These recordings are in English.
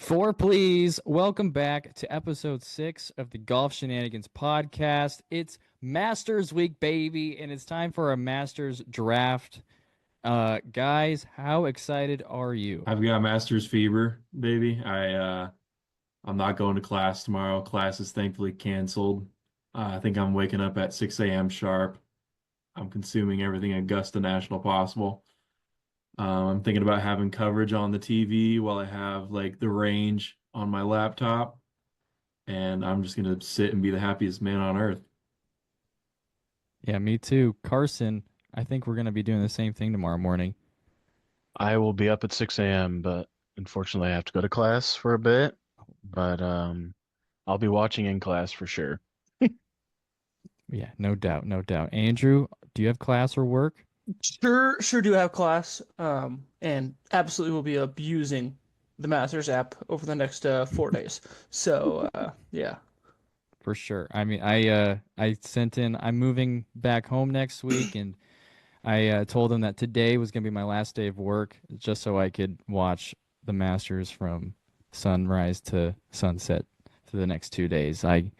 Four, please. Welcome back to episode 6 of the Golf Shenanigans podcast. It's Masters Week, baby, and it's time for a Masters draft. Guys, how excited are you? I've got master's fever, baby. I'm not going to class tomorrow. Class is thankfully canceled. I think I'm waking up at 6 a.m. sharp. I'm consuming everything Augusta National possible. I'm thinking about having coverage on the TV while I have like the range on my laptop, and I'm just gonna sit and be the happiest man on earth. Yeah, me too. Carson, I think we're going to be doing the same thing tomorrow morning. I will be up at 6 a.m., but unfortunately I have to go to class for a bit. But I'll be watching in class for sure. Yeah, no doubt, no doubt. Andrew, do you have class or work? Sure do have class, and absolutely will be abusing the Masters app over the next 4 days. So, yeah. For sure. I mean, I sent in. I'm moving back home next week, and I told him that today was going to be my last day of work, just so I could watch the Masters from sunrise to sunset for the next 2 days. I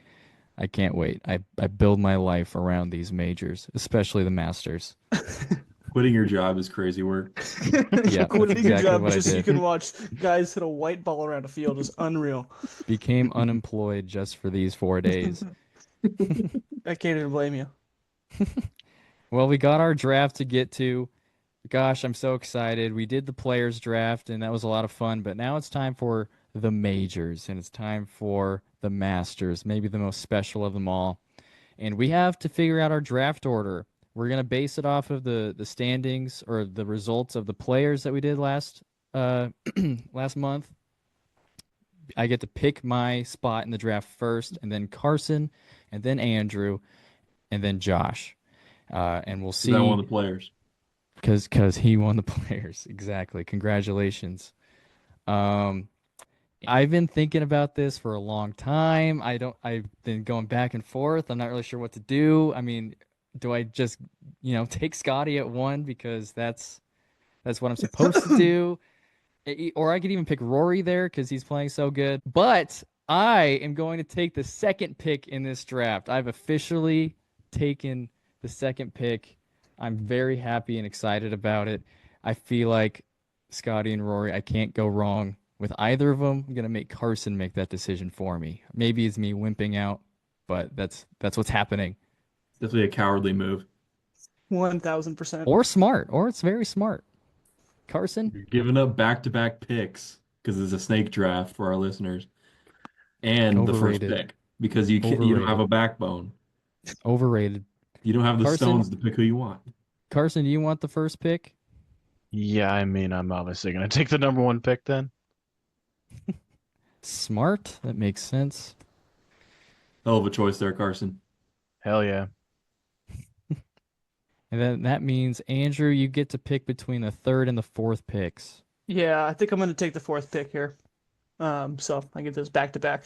can't wait. I build my life around these majors, especially the Masters. Quitting your job is crazy work. Yeah, that's Quitting your exactly job what I just so you did. can watch guys hit a white ball around a field is unreal. Became unemployed just for these 4 days. I can't even blame you. Well, we got our draft to get to. Gosh, I'm so excited. We did the players draft, and that was a lot of fun. But now it's time for the majors, and it's time for the Masters, maybe the most special of them all. And we have to figure out our draft order. We're gonna base it off of the standings or the results of the players that we did last last month. I get to pick my spot in the draft first, and then Carson, and then Andrew, and then Josh. And we'll 'Cause I won see the players. because he won the players. Exactly. Congratulations. Um, I've been thinking about this for a long time. I've been going back and forth. I'm not really sure what to do. I mean, do I just, take Scotty at 1 because that's what I'm supposed to do? Or I could even pick Rory there because he's playing so good. But I am going to take the second pick in this draft. I've officially taken the second pick. I'm very happy and excited about it. I feel like Scotty and Rory, I can't go wrong with either of them. I'm gonna make Carson make that decision for me. Maybe it's me wimping out, but that's what's happening. Definitely a cowardly move. 1000%. Or smart, or it's very smart. Carson, You're giving up back-to-back picks because it's a snake draft for our listeners, and the first overrated, pick because you don't have overrated, a backbone. overrated. You don't have the Carson, stones to pick who you want. Carson, do you want the first pick? Yeah, I mean, I'm obviously gonna take the number one pick then. Smart. That makes sense. Hell of a choice there, Carson. Hell yeah. And then that means Andrew, you get to pick between the third and the fourth picks. Yeah, I think I'm going to take the fourth pick here. So I get those I'm back-to-back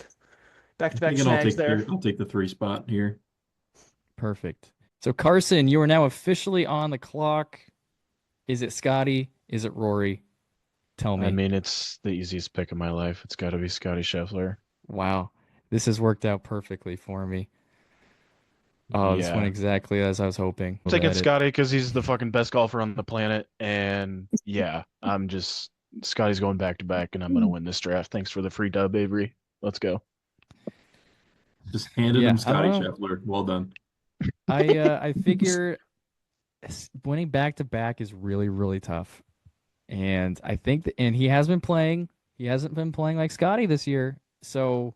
thinking snags there. I'll take the 3 spot here. Perfect. So Carson, you are now officially on the clock. Is it Scotty? Is it Rory? Tell I me. mean, it's the easiest pick of my life. It's got to be Scotty Scheffler. Wow. This has worked out perfectly for me. Oh, this went Yeah. exactly as I was hoping. Taking Scotty because he's the fucking best golfer on the planet. And yeah, Scotty's going back to back, and I'm gonna win this draft. Thanks for the free dub, Avery. Let's go. Just handed Yeah, him I Scotty don't know. Scheffler. Well done. I figure winning back to back is really, really tough. And I think and he has been playing. He hasn't been playing like Scotty this year. So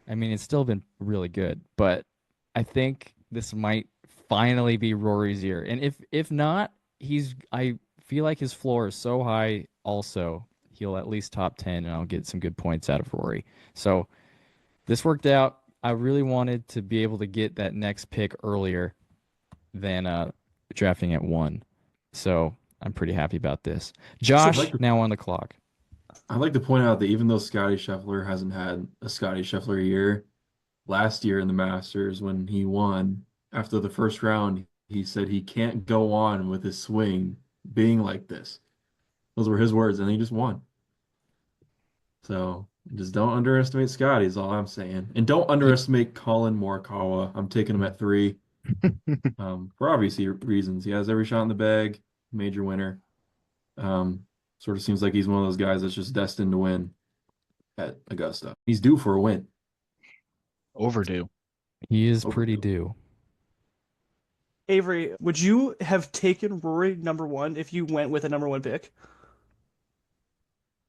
I mean, it's still been really good, but I think this might finally be Rory's year. And if not, I feel like his floor is so high also. He'll at least top 10 and I'll get some good points out of Rory. So this worked out. I really wanted to be able to get that next pick earlier than drafting at 1. So I'm pretty happy about this. So I'd like Josh, to now on the clock. I'd like to point out that even though Scotty Scheffler hasn't had a Scotty Scheffler year, last year in the Masters when he won, after the first round, he said he can't go on with his swing being like this. Those were his words, and he just won. So just don't underestimate Scotty is all I'm saying. And don't underestimate Colin Morikawa. I'm taking him at 3. For obvious reasons. He has every shot in the bag, major winner. Sort of seems like he's one of those guys that's just destined to win at Augusta. He's due for a win. Overdue. He is pretty Overdue. due. Avery, would you have taken Rory #1 if you went with a #1 pick?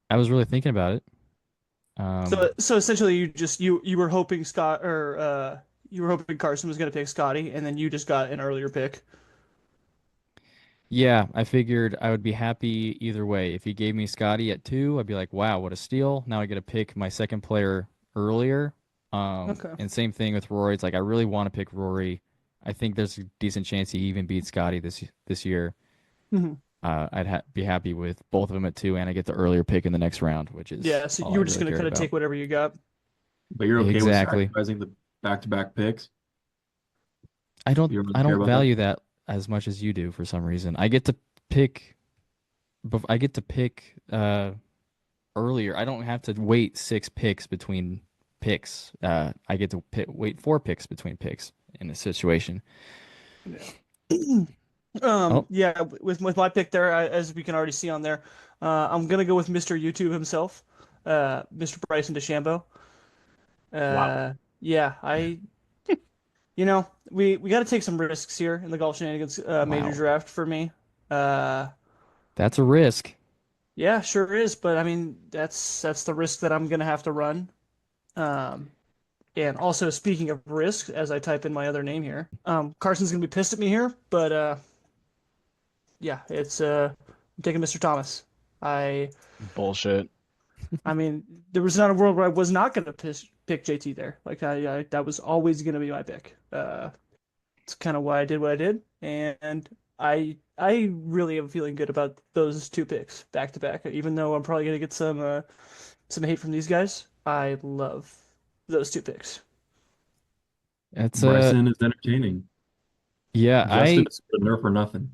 I was really thinking about it. So essentially, you were hoping you were hoping Carson was going to pick Scotty, and then you just got an earlier pick. Yeah, I figured I would be happy either way. If he gave me Scotty at 2, I'd be like, wow, what a steal. Now I get to pick my second player earlier. Okay. And same thing with Rory. It's like I really want to pick Rory. I think there's a decent chance he even beats Scotty this year. Mhm. I'd be happy with both of them at 2, and I get the earlier pick in the next round, which is Yeah, so all you I were just really going to cared kind of about. take whatever you got. But you're okay with Exactly. sacrificing the back-to-back picks? I don't You don't I really care don't about value that as much as you do for some reason. Pick I get to pick earlier. I don't have to wait 6 picks between picks. I get to wait 4 picks between picks in this situation. Yeah. Oh, Yeah, with my pick there, as we can already see on there, I'm gonna go with Mr. YouTube himself, Mr. Bryson DeChambeau. Wow. Yeah, we got to take some risks here in the Golf Shenanigans major wow. draft for me. Uh, That's a risk. yeah, sure is, but I mean that's the risk that I'm gonna have to run. Um, and also speaking of risk, as I type in my other name here, Carson's gonna be pissed at me here, but yeah, I'm taking Mr. Thomas. I Bullshit. I mean, there was not a world where I was not gonna pick JT there. Like that was always gonna be my pick. It's kind of why I did what I did, and I really am feeling good about those 2 picks back to back. Even though I'm probably gonna get some hate from these guys, I love those 2 picks. That's Bryson is entertaining. yeah, Justin is a nerf or nothing.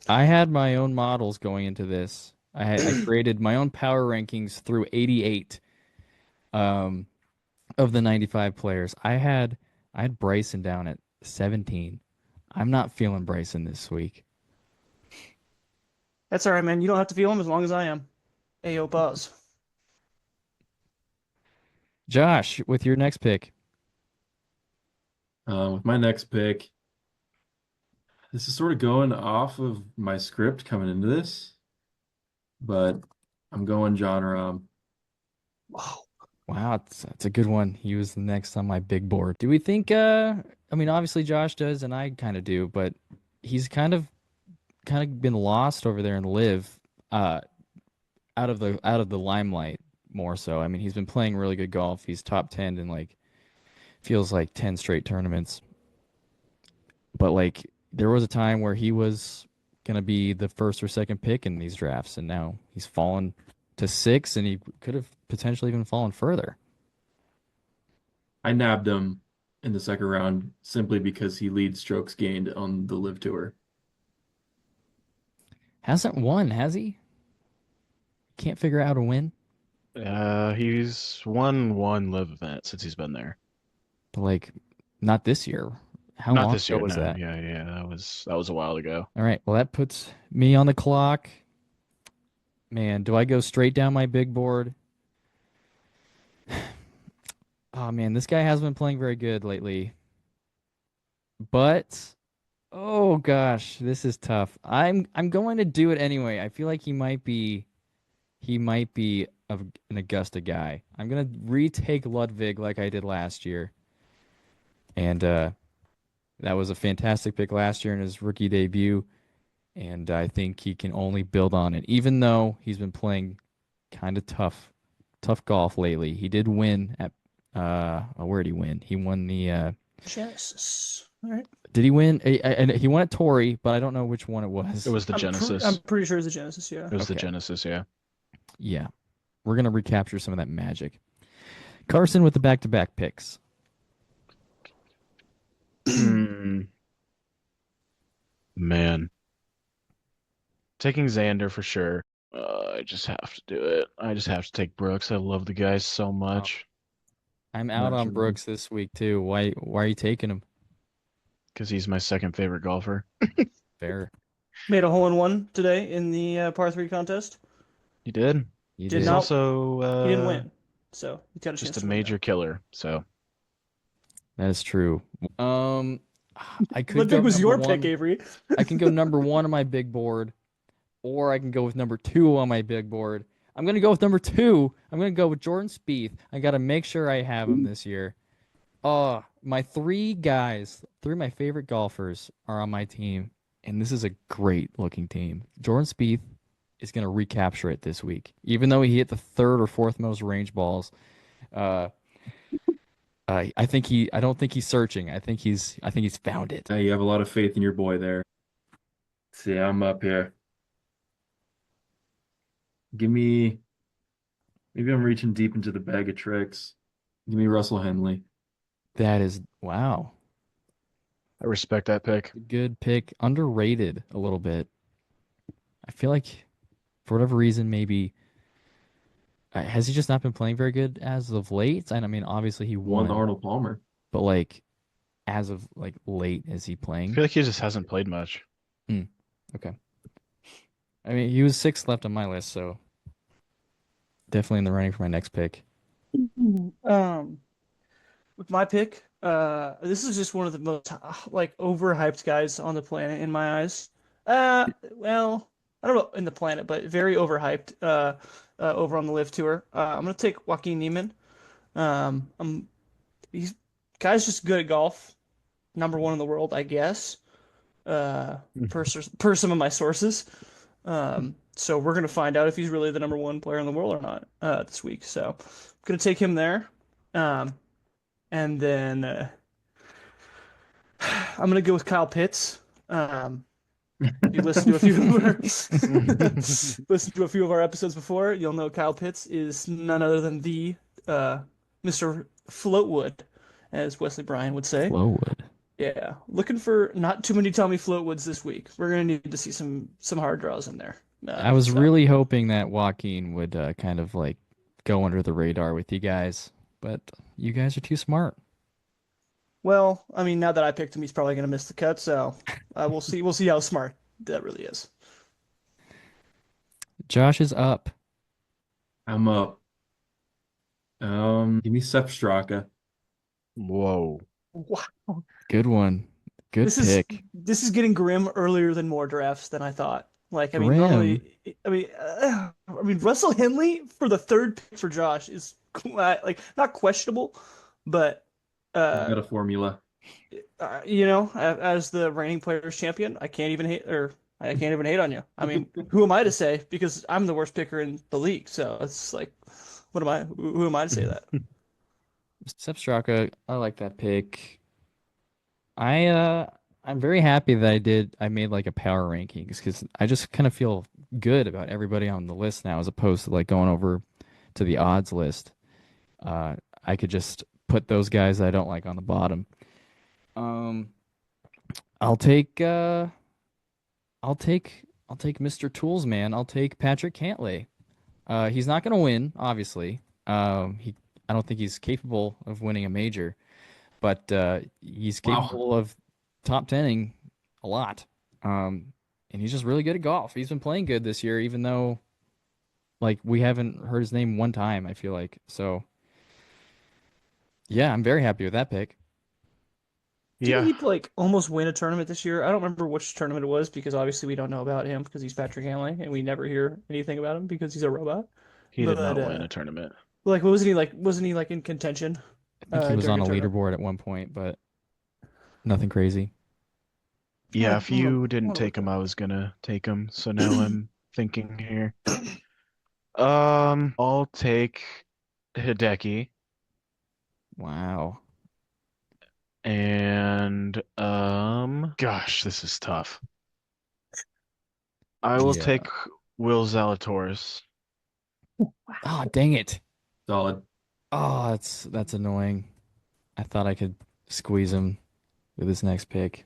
I had my own models going into this. I created my own power rankings through 88 um of the 95 players. I had Bryson down at 17. I'm not feeling Bryson this week. That's all right, man. You don't have to feel them as long as I am. Ayo, Buzz. Josh, with your next pick. With my next pick, this is sort of going off of my script coming into this, but I'm going John Rahm. Wow. Wow, that's a good one. He was the next on my big board. Do we think I mean obviously Josh does and I kind of do, but he's kind of been lost over there and live uh out of the limelight more so. I mean, he's been playing really good golf. He's top 10 in like feels like 10 straight tournaments. But like there was a time where he was gonna be the first or second pick in these drafts, and now he's fallen to 6, and he could have potentially even fallen further. I nabbed him in the second round simply because he leads strokes gained on the Live Tour. Hasn't won, has he? Can't figure out how to win. He's won one live event since he's been there. But like, not this year. How Not long this ago year, was no. that? Yeah, that was a while ago. All right. Well, that puts me on the clock. Man, do I go straight down my big board? Oh man, this guy hasn't been playing very good lately. But oh gosh, this is tough. I'm going to do it anyway. I feel like he might be an Augusta guy. I'm gonna retake Ludwig like I did last year, and that was a fantastic pick last year in his rookie debut. And I think he can only build on it, even though he's been playing kind of tough golf lately. He did win at where did he win? He won the Genesis. All right. did he win? And he won at Torrey, but I don't know which one it was. It was the I'm Genesis. pretty sure it's the Genesis. Yeah. It was the Okay. Genesis, yeah. Yeah, we're gonna recapture some of that magic. Carson with the back-to-back picks. Hmm. Man. Taking Xander for sure. I just have to do it. I just have to take Brooks. I love the guy so much I'm out on Naturally. Brooks this week too. Why are you taking him? because he's my second favorite golfer. Fair. Made a hole in one today in the par three contest. He did. You Did He's did. not. also He didn't win, so he got a just chance a to win major now. killer. So That is true. Um, I could What go big was number your pick, one. Avery? I can go number one on my big board, or I can go with number two on my big board. I'm gonna go with number two. I'm gonna go with Jordan Spieth. I gotta make sure I have him this year. My three guys, three of my favorite golfers are on my team, and this is a great looking team. Jordan Spieth is gonna recapture it this week, even though he hit the third or fourth most range balls. Uh, I don't think he's searching. I think he's found it. You have a lot of faith in your boy there. See, I'm up here. Give me, maybe I'm reaching deep into the bag of tricks. Give me Russell Henley. That is wow. I respect that pick. Good pick. Underrated a little bit. I feel like for whatever reason, maybe has he just not been playing very good as of late? And I mean, obviously he Won the won, Arnold Palmer. but like as of like late, is he I playing? feel like he just hasn't played much. Hmm. Okay. I mean, he was sixth left on my list, so definitely in the running for my next pick. Um, with my pick, this is just one of the most like overhyped guys on the planet in my eyes. Well, I don't know in the planet, but very overhyped. Over on the Live Tour. I'm gonna take Joaquin Niemann. He's guy's just good at golf. Number one in the world, I guess. Per some of my sources. So we're gonna find out if he's really the number one player in the world or not this week. So I'm gonna take him there. Um, and then I'm gonna go with Kyle Pitts. If you listen to a few of our listen to a few of our episodes before, you'll know Kyle Pitts is none other than the Mr. Floatwood, as Wesley Bryan would say. Flowwood. Yeah, looking for not too many Tommy Floatwoods this week. We're gonna need to see some hard draws in there. I was So really hoping that Joaquin would kind of like go under the radar with you guys, but you guys are too smart. well, I mean, now that I picked him, he's probably gonna miss the cut. So we'll see. We'll see how smart that really is. Josh is up. I'm up. Give me Sepp Straka. Whoa. Wow, Good one. Good this is pick. this is getting grim earlier than more drafts than I thought. Like, I mean, Grim. normally, I mean, Russell Henley for the third pick for Josh is like not questionable, but He's uh, got a formula. as the reigning players champion, I can't even hate on you. I mean, who am I to say? Because I'm the worst picker in the league. So it's like, what am I? Who am I to say that? Sepp Straka, I like that pick. I'm very happy that I made like a power rankings because I just kind of feel good about everybody on the list now as opposed to like going over to the odds list. I could just put those guys I don't like on the bottom. Um, I'll take I'll take Mr. Tools man. I'll take Patrick Cantlay. He's not gonna win, obviously. I don't think he's capable of winning a major, but he's Wow. capable of top tenning a lot. And he's just really good at golf. He's been playing good this year, even though like we haven't heard his name one time, I feel like. So yeah, I'm very happy with that pick. Didn't Yeah, he like almost win a tournament this year? I don't remember which tournament it was because obviously we don't know about him because he's Patrick Hanley and we never hear anything about him because he's a robot. he did But not win a tournament. like, what wasn't he like? Wasn't he like in contention I think he was during on a a tournament? leaderboard at one point, but nothing crazy. Yeah, if you I didn't wanna take look him, that I up. was gonna take him. So now I'm thinking here. I'll take Hideki Wow. and gosh, this is tough. I will Yeah. take Will Zalatoris. Oh, dang it. Solid. Oh, that's annoying. I thought I could squeeze him with his next pick.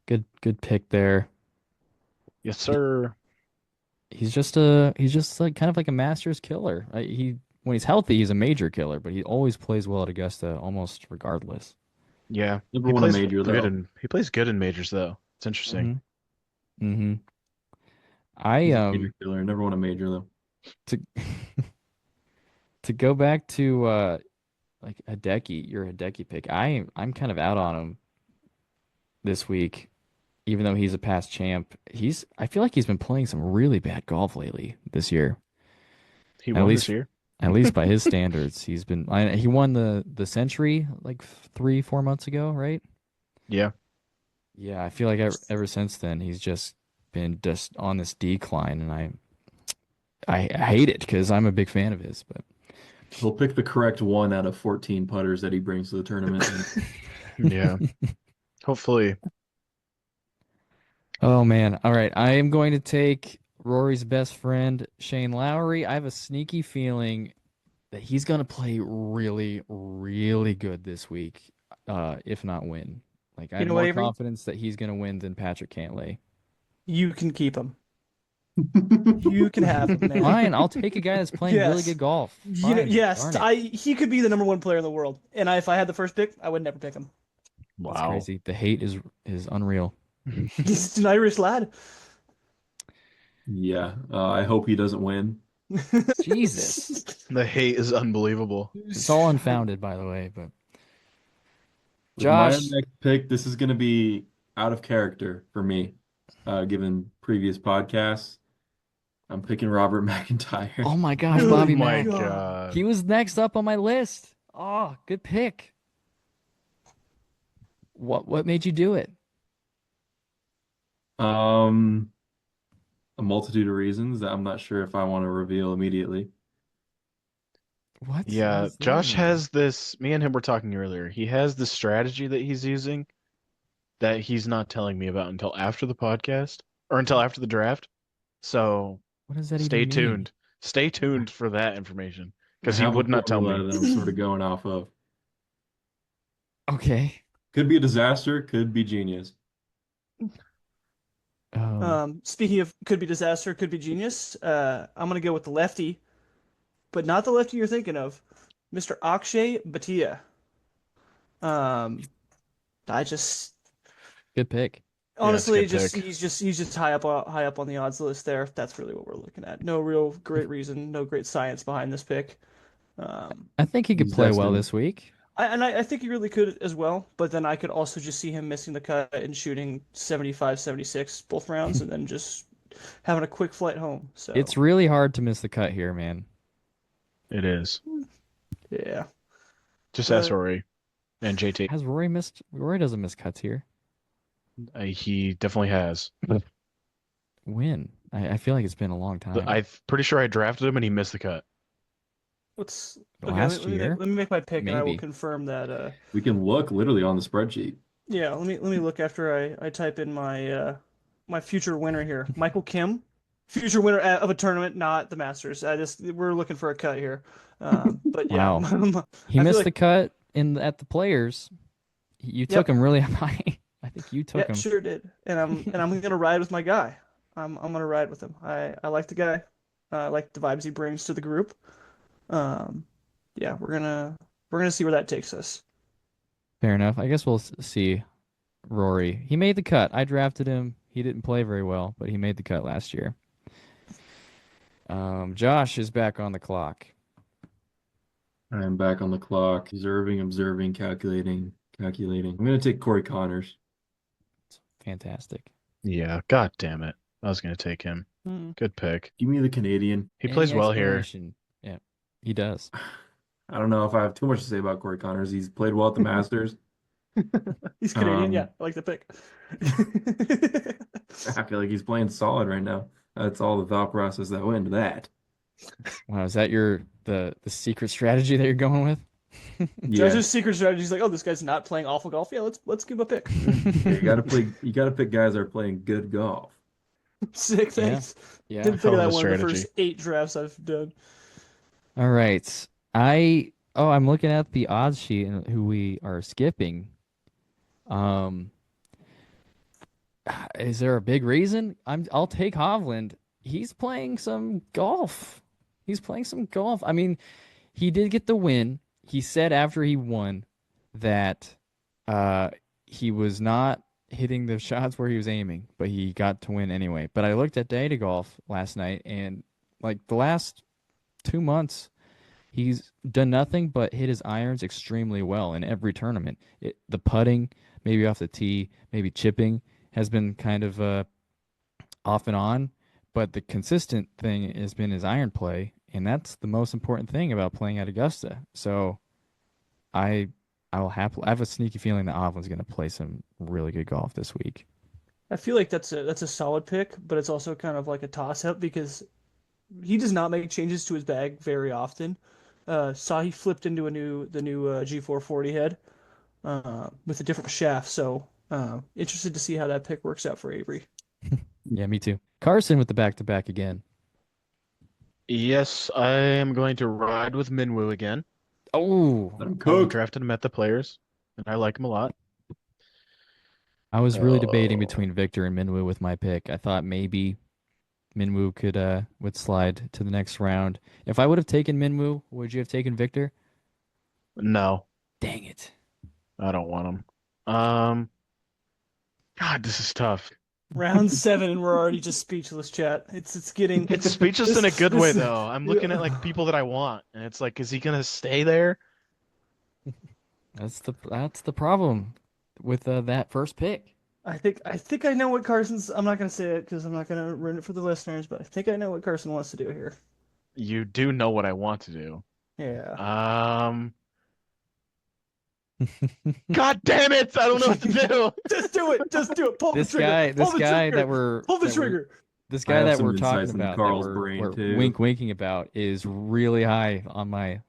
Good pick there. Yes, sir. he's just like kind of like a Masters killer. He when he's healthy, he's a major killer, but he always plays well at Augusta, almost regardless. Yeah, Never won a major though. he plays good in majors though. It's interesting. Hmm. Hmm. I He's a major killer. Never won a major though. to to go back to like Hideki, your Hideki pick. I'm kind of out on him this week, even though he's a past champ. I feel like he's been playing some really bad golf lately this year. He At won this least year. at least by his standards, he won the Century like 3-4 months ago, right? Yeah. Yeah, I feel like ever since then he's just been just on this decline, and I hate it because I'm a big fan of his. But He'll pick the correct one out of 14 putters that he brings to the tournament. Yeah. Hopefully. oh man, all right, I am going to take Rory's best friend Shane Lowry. I have a sneaky feeling that he's going to play really, really good this week, if not win. Like I You have know what, more Avery? confidence that he's going to win than Patrick Cantlay. You can keep him. You can have him, man. Fine, I'll take a guy that's playing really Yes. good golf. You know, Fine, yes, darn it. he could be the number one player in the world. And if I had the first pick, I would never pick him. That's Wow. crazy. The hate is unreal. He's an Irish lad. Yeah, I hope he doesn't win. Jesus. The hate is unbelievable. It's all unfounded, by the way, but With my Josh. next pick, this is going to be out of character for me, given previous podcasts. I'm picking Robert McIntyre. Oh my gosh, Oh Bobby My Mack. God. He was next up on my list. Oh, good pick. What made you do it? Um, a multitude of reasons that I'm not sure if I want to reveal immediately. What Yeah, does that Josh mean? has this. Me and him were talking earlier. He has this strategy that he's using that he's not telling me about until after the podcast or until after the draft. So What does that stay even mean? tuned. Stay tuned for that information I because he have a would not tell formula me. that I'm sort of going off of. Okay. Could be a disaster, could be genius. Speaking of could be disaster, could be genius. I'm gonna go with the lefty, but not the lefty you're thinking of, Mr. Akshay Bhatia. Um, I just Good pick. Yeah, it's a honestly good just pick. he's just high up on the odds list there. That's really what we're looking at. No real great reason, no great science behind this pick. Um, I think he could He's play well destined. this week. I think he really could as well, but then I could also just see him missing the cut and shooting 75, 76 both rounds and then just having a quick flight home. It's So, really hard to miss the cut here, man. It is. yeah. Just ask But Rory and JT. Has Rory missed? Rory doesn't miss cuts here. He definitely has. When? I feel like it's been a long time. I'm pretty sure I drafted him and he missed the cut. let's okay, Last year, let me make my pick and I will maybe. confirm that We can look literally on the spreadsheet. yeah, let me look after I type in my future winner here. Michael Kim, future winner of a tournament, not the Masters. We're looking for a cut here. But yeah, Wow. He I feel missed like the cut at the Players. You took yep, him really high. I think you took yeah, him. sure did. And I'm gonna ride with my guy. I'm gonna ride with him. I like the guy. I like the vibes he brings to the group. Um, yeah, we're gonna see where that takes us. Fair enough. I guess we'll see Rory. He made the cut. I drafted him. He didn't play very well, but he made the cut last year. Josh is back on the clock. I am back on the clock, observing, calculating. I'm going to take Corey Connors. Fantastic. Yeah, god damn it. I was gonna take him. Hmm. Good pick. Give me the Canadian. He Any plays well here. explanation? Yeah, he does. I don't know if I have too much to say about Corey Connors. He's played well at the Masters. He's Canadian, yeah. Um, I like the pick. I feel like he's playing solid right now. That's all the thought process that went into that. Wow, is that the secret strategy that you're going with? Yeah, Judge's secret strategy is like, oh, this guy's not playing awful golf. Yeah, let's give him a pick. yeah, you got to pick guys that are playing good golf. Sick, Yeah. thanks. Yeah. Didn't think of Hell that of a one of the first strategy. 8 drafts I've done. All right. I'm looking at the odds sheet and who we are skipping. Um, is there a big reason? I'll take Hovland. he's playing some golf. He's playing some golf. I mean, he did get the win. He said after he won that uh, he was not hitting the shots where he was aiming, but he got to win anyway. But I looked at data golf last night, and like the last 2 months, he's done nothing but hit his irons extremely well in every tournament. The putting, maybe off the tee, maybe chipping, has been kind of off and on, but the consistent thing has been his iron play, and that's the most important thing about playing at Augusta. So I I have a sneaky feeling that Hovland's going to play some really good golf this week. I feel like that's a solid pick, but it's also kind of like a toss up because he does not make changes to his bag very often. Saw he flipped into the new G440 head with a different shaft, so interested to see how that pick works out for Avery. Yeah, me too. Carson with the back-to-back again. Yes, I am going to ride with Minwoo again. Oh, Let him I cook. drafted him at the players, and I like him a lot. I was really debating Oh. between Victor and Minwoo with my pick. I thought maybe Minwoo would slide to the next round. If I would have taken Minwoo, would you have taken Victor? No, Dang it. I don't want him. God, this is tough. Round 7, and we're already just speechless, chat. It's getting It's speechless in a good way, this- though. I'm looking at like people that I want, and it's like, is he gonna stay there? That's the problem with that first pick. I think I know what Carson's. I'm not gonna say it because I'm not gonna ruin it for the listeners, but I think I know what Carson wants to do here. You do know what I want to do. Yeah. God damn it! I don't know what to do. Just do it. Just do it. Pull This the trigger. guy, Pull this the guy trigger. that we're Pull the that we're- trigger. this I guy have that some we're talking insights into about, that Carl's we're, brain, we're too. winking about, is really high on my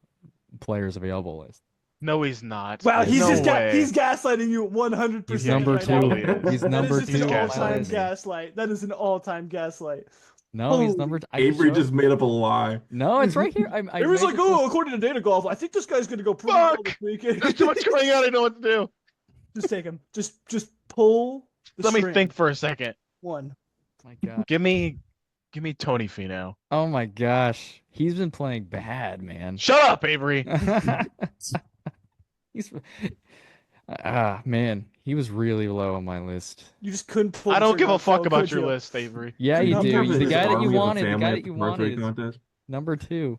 players available list. No, he's not. Wow, he's No just way. he's gaslighting you 100%. He's number right two. now. Totally is. He's That number is just two an on my all-time list. gaslight. That is an all-time gaslight. No, he's Holy- number. I Avery showed- just made up a lie. No, it's right here. I It was made like, this oh, list. according to Data Golf, I think this guy's gonna go pretty well Fuck! this weekend. There's too much going on. I know what to do. Just take him. Just pull the Let me string. think for a second. One. My God. Give me Tony Finau. Oh my gosh, he's been playing bad, man. Shut up, Avery. He's man, he was really low on my list. You just couldn't pull. I the don't trigger give a on fuck Phil, about could your you? list, Avery. Yeah, Dude, you I'm do. nervous. The His guy that Army you of the wanted, the Family guy at that you the wanted birthday is contest. number 2.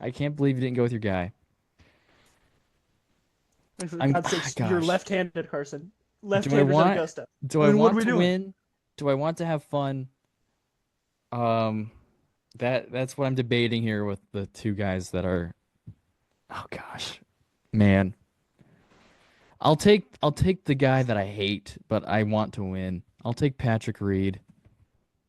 I can't believe you didn't go with your guy. And for I'm- God's sakes, gosh. you're left-handed, Carson. Do I Left-handed want? Augusta. Do I I mean, what want are we to doing? win? Do I want to have fun? That's what I'm debating here with the two guys that are. Oh gosh, man. I'll take the guy that I hate, but I want to win. I'll take Patrick Reed.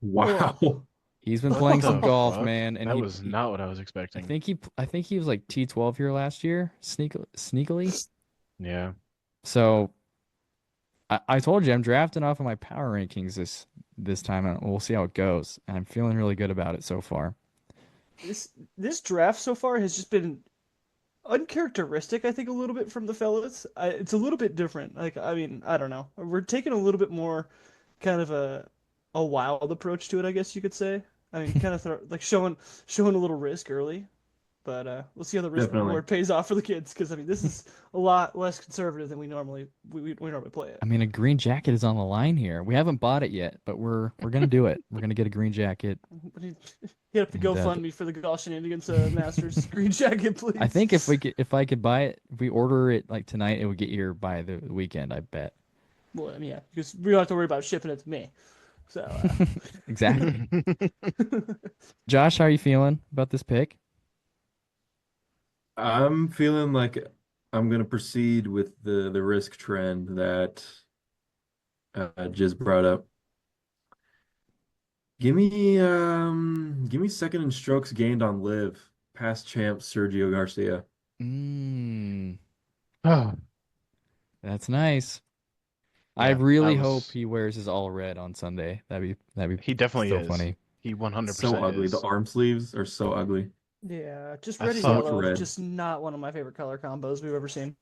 Wow. He's been playing What some the golf, fuck? man, and That he, was not what I was I expecting. think he was like T12 here last year, sneakily. Yeah. So I told you I'm drafting off of my power rankings this time, and we'll see how it goes. And I'm feeling really good about it so far. This draft so far has just been uncharacteristic, I think, a little bit from the fellas. It's a little bit different. Like, I mean, I don't know. We're taking a little bit more kind of a wild approach to it, I guess you could say. I mean, kind of like showing a little risk early, but we'll see how the risk Definitely. reward pays off for the kids. Because I mean, this is a lot less conservative than we normally play it. I mean, a green jacket is on the line here. We haven't bought it yet, but we're gonna do it. We're gonna get a green jacket. Hit up the And, GoFundMe for the golf shenanigans Masters green jacket, please. I think if I could buy it, if we order it like tonight, it would get here by the weekend. I bet. Well, I mean, yeah, because we don't have to worry about shipping it to me. So, Exactly. Josh, how are you feeling about this pick? I'm feeling like I'm gonna proceed with the risk trend that Jiz brought up. Give me second in strokes gained on live, past champ Sergio Garcia. Oh, That's nice. I Yeah, really I was- hope he wears his all red on Sunday. That'd be he definitely so is. funny. He 100% So ugly. is. The arm sleeves are so ugly. yeah, just I red and thought- yellow, Red. just not one of my favorite color combos we've ever seen.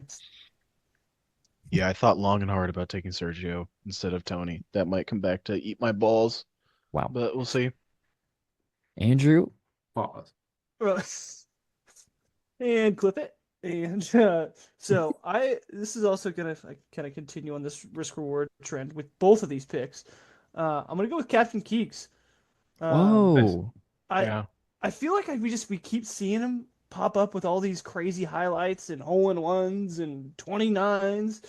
Yeah, I thought long and hard about taking Sergio instead of Tony. That might come back to eat my balls, Wow. but we'll see. Andrew, Pause. And clip it. And so this is also gonna kind of continue on this risk reward trend with both of these picks. I'm gonna go with Captain Keeks. Um, Nice. whoa. I Yeah. I feel like we keep seeing him pop up with all these crazy highlights and hole in ones and 29s.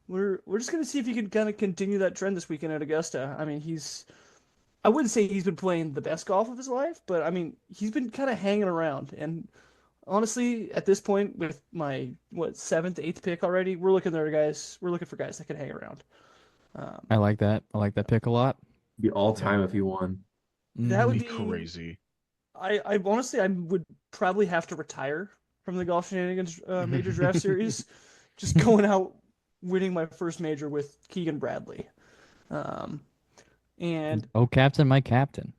We're just gonna see if he can kind of continue that trend this weekend at Augusta. I mean, I wouldn't say he's been playing the best golf of his life, but I mean, he's been kind of hanging around. And honestly, at this point, with my seventh, eighth pick already, we're looking there, guys. We're looking for guys that can hang around. Um, I like that. I like that pick a lot. Be all time if he won. that would Mhm. Be be crazy. I honestly I would probably have to retire from the golf shenanigans major draft series, just going out winning my first major with Keegan Bradley. Um, and Oh, captain, my captain.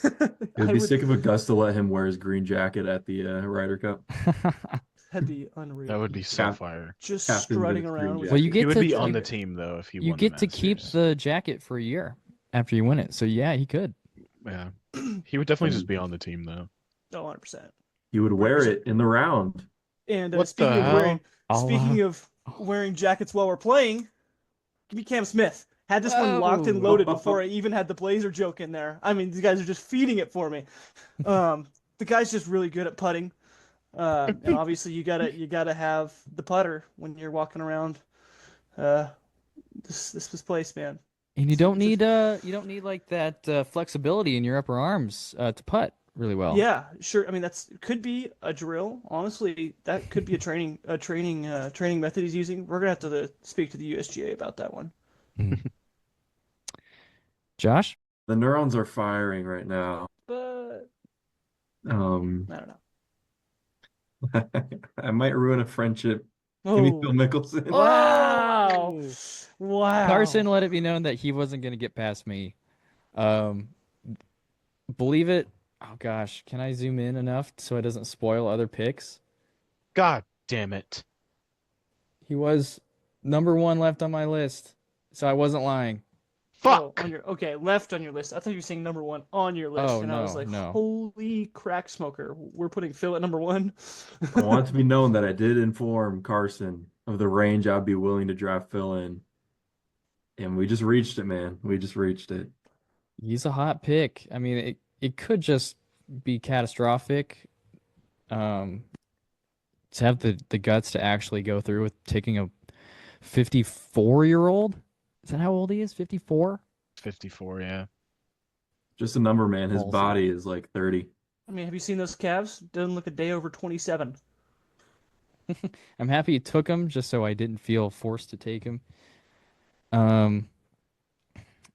It would I be would sick of Augusta let him wear his green jacket at the Ryder Cup. that'd be unreal. That would be so Cap- fire. just Captain strutting Vince around Green with Well, you jacket. get He would to be on the like, team though if he you won the get to keep Masters. the jacket for a year after you win it. So yeah, he could. Yeah. He would definitely just And be on the team though. oh, 100%. he would wear it in the round. And What the speaking of hell? speaking of wearing jackets while we're playing, give me Cam Smith. Had this one locked and Whoa. loaded before I even had the Blazer joke in there. I mean, these guys are just feeding it for me. The guy's just really good at putting, and obviously you gotta have the putter when you're walking around this place, man. And It's you don't need like that flexibility in your upper arms to putt really well. yeah, sure. I mean, that's could be a drill. Honestly, that could be a training method he's using. We're gonna have to speak to the USGA about that one. Mhm. Josh? The neurons are firing right now. But Um, I don't know. I might ruin a friendship. Give me Phil Oh, Mickelson. wow, Oh! wow. Carson let it be known that he wasn't going to get past me. Um, believe it. Oh gosh, can I zoom in enough so it doesn't spoil other picks? God damn it. He was number one left on my list, so I wasn't lying. Oh, Fuck. okay, left on your list. I thought you were saying number one on your list, Oh and I was no, like, no. holy crack smoker. We're putting Phil at number one. I want it to be known that I did inform Carson of the range I'd be willing to draft Phil in. And we just reached it, man. We just reached it. He's a hot pick. I mean, it could just be catastrophic. Um, to have the guts to actually go through with taking a 54-year-old. Is that how old he is? 54? 54, yeah. Just a number, man. His Ballsy. body is like 30. I mean, have you seen those calves? Doesn't look a day over 27. I'm happy you took him just so I didn't feel forced to take him. Um,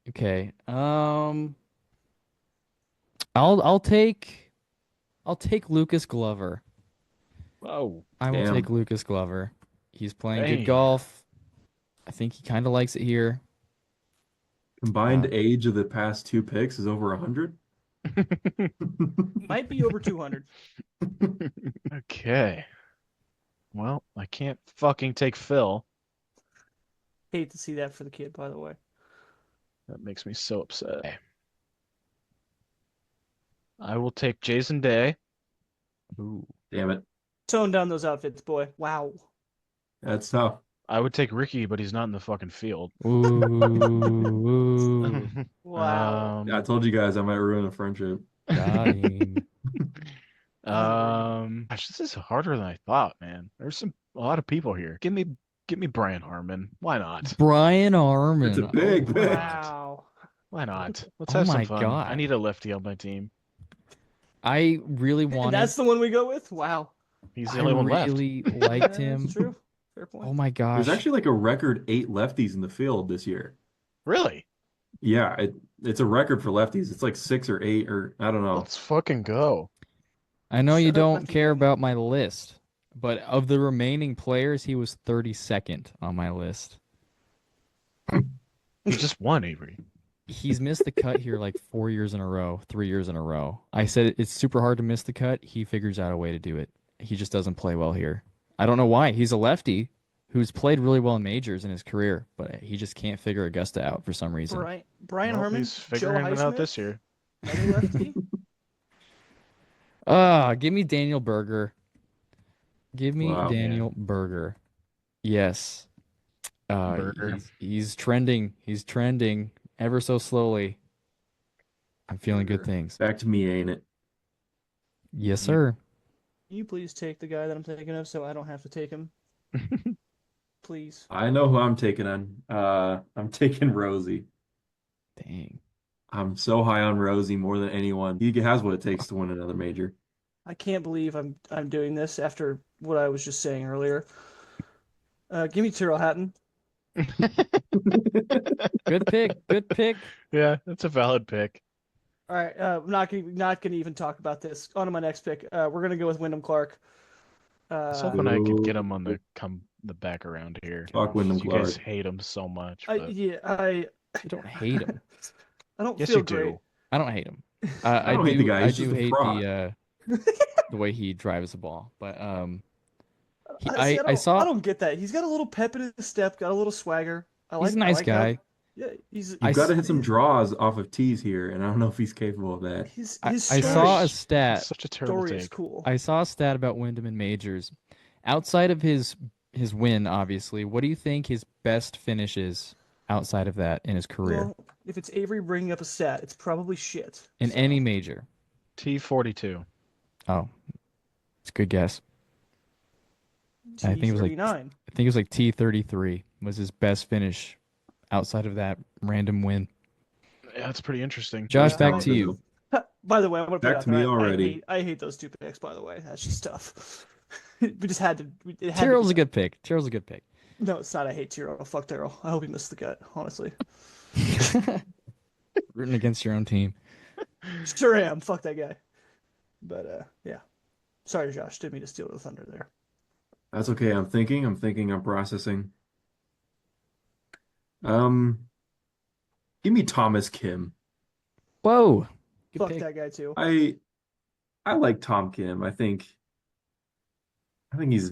okay. I'll take Lucas Glover. Oh, I will Damn. take Lucas Glover. He's playing good Damn. golf. I think he kind of likes it here. Combined age of the past two picks is over 100. Might be over 200. Okay. Well, I can't fucking take Phil. Hate to see that for the kid, by the way. That makes me so upset. I will take Jason Day. Ooh. Damn it. Tone down those outfits, boy. Wow. That's tough. I would take Ricky, but he's not in the fucking field. Ooh. Wow. I told you guys I might ruin a friendship. Got him. Gosh, this is harder than I thought, man. There's a lot of people here. Give me Brian Harmon. Why not? Brian Harmon. It's a big pick. Wow. Why not? Let's Oh have some my fun. God. I need a lefty on my team. I really And wanted. that's the one we go with? Wow. He's the I only one left. really liked him. That's true. Fair point. Oh my gosh. There's actually like a record 8 lefties in the field this year. Really? Yeah, it's a record for lefties. It's like 6 or 8 or I don't know. Let's fucking go. I know you Shut up, don't Lefty care Bunny. about my list, but of the remaining players, he was 32nd on my list. He just won, Avery. He's missed the cut here like 4 years in a row, 3 years in a row. I said it's super hard to miss the cut. He figures out a way to do it. He just doesn't play well here. I don't know why. He's a lefty who's played really well in majors in his career, but he just can't figure Augusta out for some reason. Brian Well, Harmon, he's Joe figuring it out Highsmith, this year. another lefty. Give me Daniel Berger. Give me Wow. Daniel Berger. Yes. Burger. He's trending. He's trending ever so slowly. I'm feeling good things. Back to me, ain't it? Yes, Yep. sir. Can you please take the guy that I'm thinking of so I don't have to take him? Please. I know who I'm taking on. I'm taking Rosie. Dang. I'm so high on Rosie more than anyone. He has what it takes to win another major. I can't believe I'm doing this after what I was just saying earlier. Give me Tyrrell Hatton. Good pick. Good pick. Yeah, that's a valid pick. All right, I'm not gonna even talk about this. On to my next pick. We're gonna go with Wyndham Clark. I was Uh, hoping I could get Ooh. him on the back around here. Fuck Wyndham You guys Clark. hate him so much, I but yeah You don't hate him. I don't yes, feel you great. do. I don't hate him. I don't hate the guy. I He's do just a hate fraud. the way he drives the ball. But See, I I saw don't get that. He's got a little pep in his step, got a little swagger. he's a nice guy. Yeah, he's You've I got to s- hit some draws off of tees here, and I don't know if he's capable of that. I saw a That's stat. such a terrible story is take. cool. I saw a stat about Wyndham in majors. Outside of his win, obviously, what do you think his best finish is outside of that in his career Well, if it's Avery bringing up a stat, it's probably shit. in So, any major? T42. Oh, it's a good guess. I think it was like T39. T33 was his best finish outside of that random win. Yeah, that's pretty interesting. Josh, Yeah, back to you. By the way, I'm gonna put it Back out to there. me already. I hate those two picks. By the way, that's just tough. We just had to. It had to Tyrrell's be a good pick. Tyrrell's a good pick. No, it's not. I hate Tyrrell. Fuck Tyrrell. I hope he missed the cut. Honestly, Rooting against your own team. sure am. Fuck that guy. But yeah. Sorry, Josh. Didn't mean to steal the thunder there. That's okay. I'm thinking. I'm processing. Um, Give me Thomas Kim. Whoa. Good Fuck pick. that guy too. I like Tom Kim. I think he's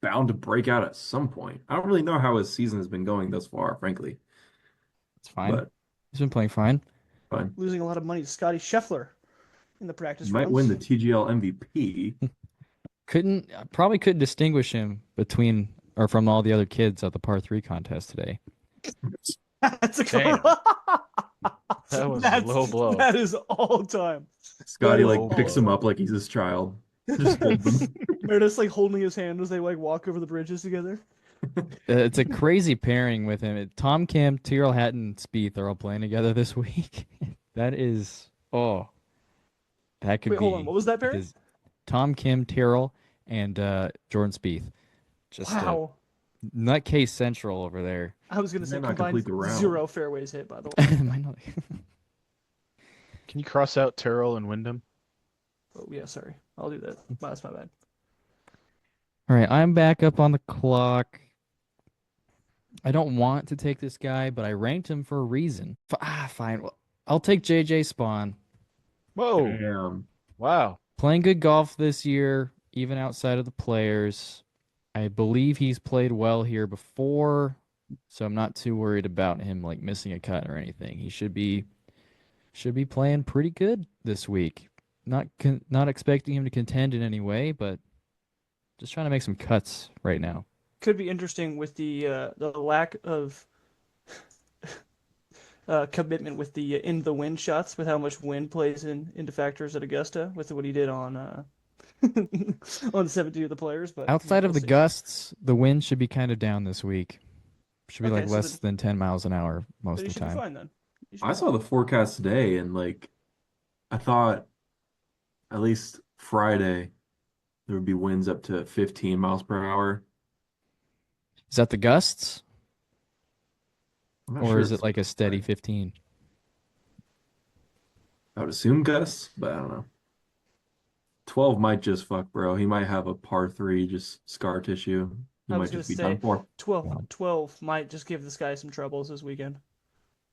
bound to break out at some point. I don't really know how his season has been going thus far, frankly, It's fine. but He's been playing fine. fine. Losing a lot of money to Scotty Scheffler in the practice He might rounds. win the TGL MVP. Probably couldn't distinguish him between or from all the other kids at the par 3 contest today. That's a Damn. That was a That's- low blow. That is all time. Scotty That is like picks him up like he's his child. Just holds him. Meredith's like holding his hand as they like walk over the bridges together. It's a crazy pairing with him. Tom Kim, Tyrrell Hatton, and Spieth are all playing together this week. That could Wait, be hold on. What was that pair? his Tom Kim, Tyrrell, and Jordan Spieth. Just Wow. nutcase central over there. I was gonna They say might not combined complete the round. 0 fairways hit. By the way. Might not- Can you cross out Terrell and Wyndham? Oh yeah, sorry. I'll do that. That's my bad. All right, I'm back up on the clock. I don't want to take this guy, but I ranked him for a reason. Fine. Well, I'll take JJ Spawn. Whoa! Damn. Wow. Playing good golf this year, even outside of the players. I believe he's played well here before, so I'm not too worried about him like missing a cut or anything. He should be playing pretty good this week. Not expecting him to contend in any way, but just trying to make some cuts right now. Could be interesting with the lack of commitment with the in the wind shots, with how much wind plays into factors at Augusta, with what he did on on 17 of the players. But Outside of we'll the see. gusts, the wind should be kind of down this week. Should be Okay, like so less than 10 miles an hour most But he of the should be time. fine then. He should I be saw fine. the forecast today, and like I thought at least Friday there would be winds up to 15 miles per hour. Is that the gusts? I'm not Or sure is if it like a steady right. 15? I would assume gusts, but I don't know. 12 might just fuck, bro. He might have a par 3 just scar tissue. He I might was gonna just be say done for. 12 might just give this guy some troubles this weekend.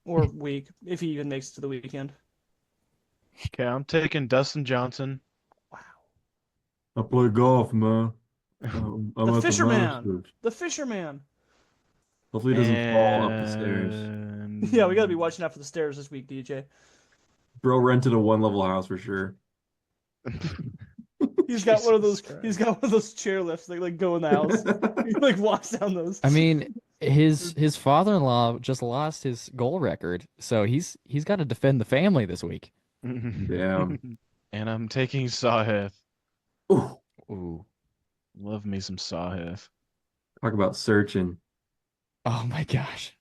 Or week, if he even makes it to the weekend. Okay, I'm taking Dustin Johnson. Wow. I play golf, man. I'm The at fisherman. Masters. The fisherman. Hopefully he doesn't fall up the stairs. And- Yeah, we gotta be watching out for the stairs this week, DJ. Bro rented a one-level house for sure. He's got one of Jesus those. He's Christ. got one of those chair lifts that like go in the house. He like walks down those. I mean, his father-in-law just lost his goal record, so he's got to defend the family this week. Damn. And I'm taking Sawhith. Ooh, Ooh. Love me some Sawhith. talk about searching. Oh my gosh.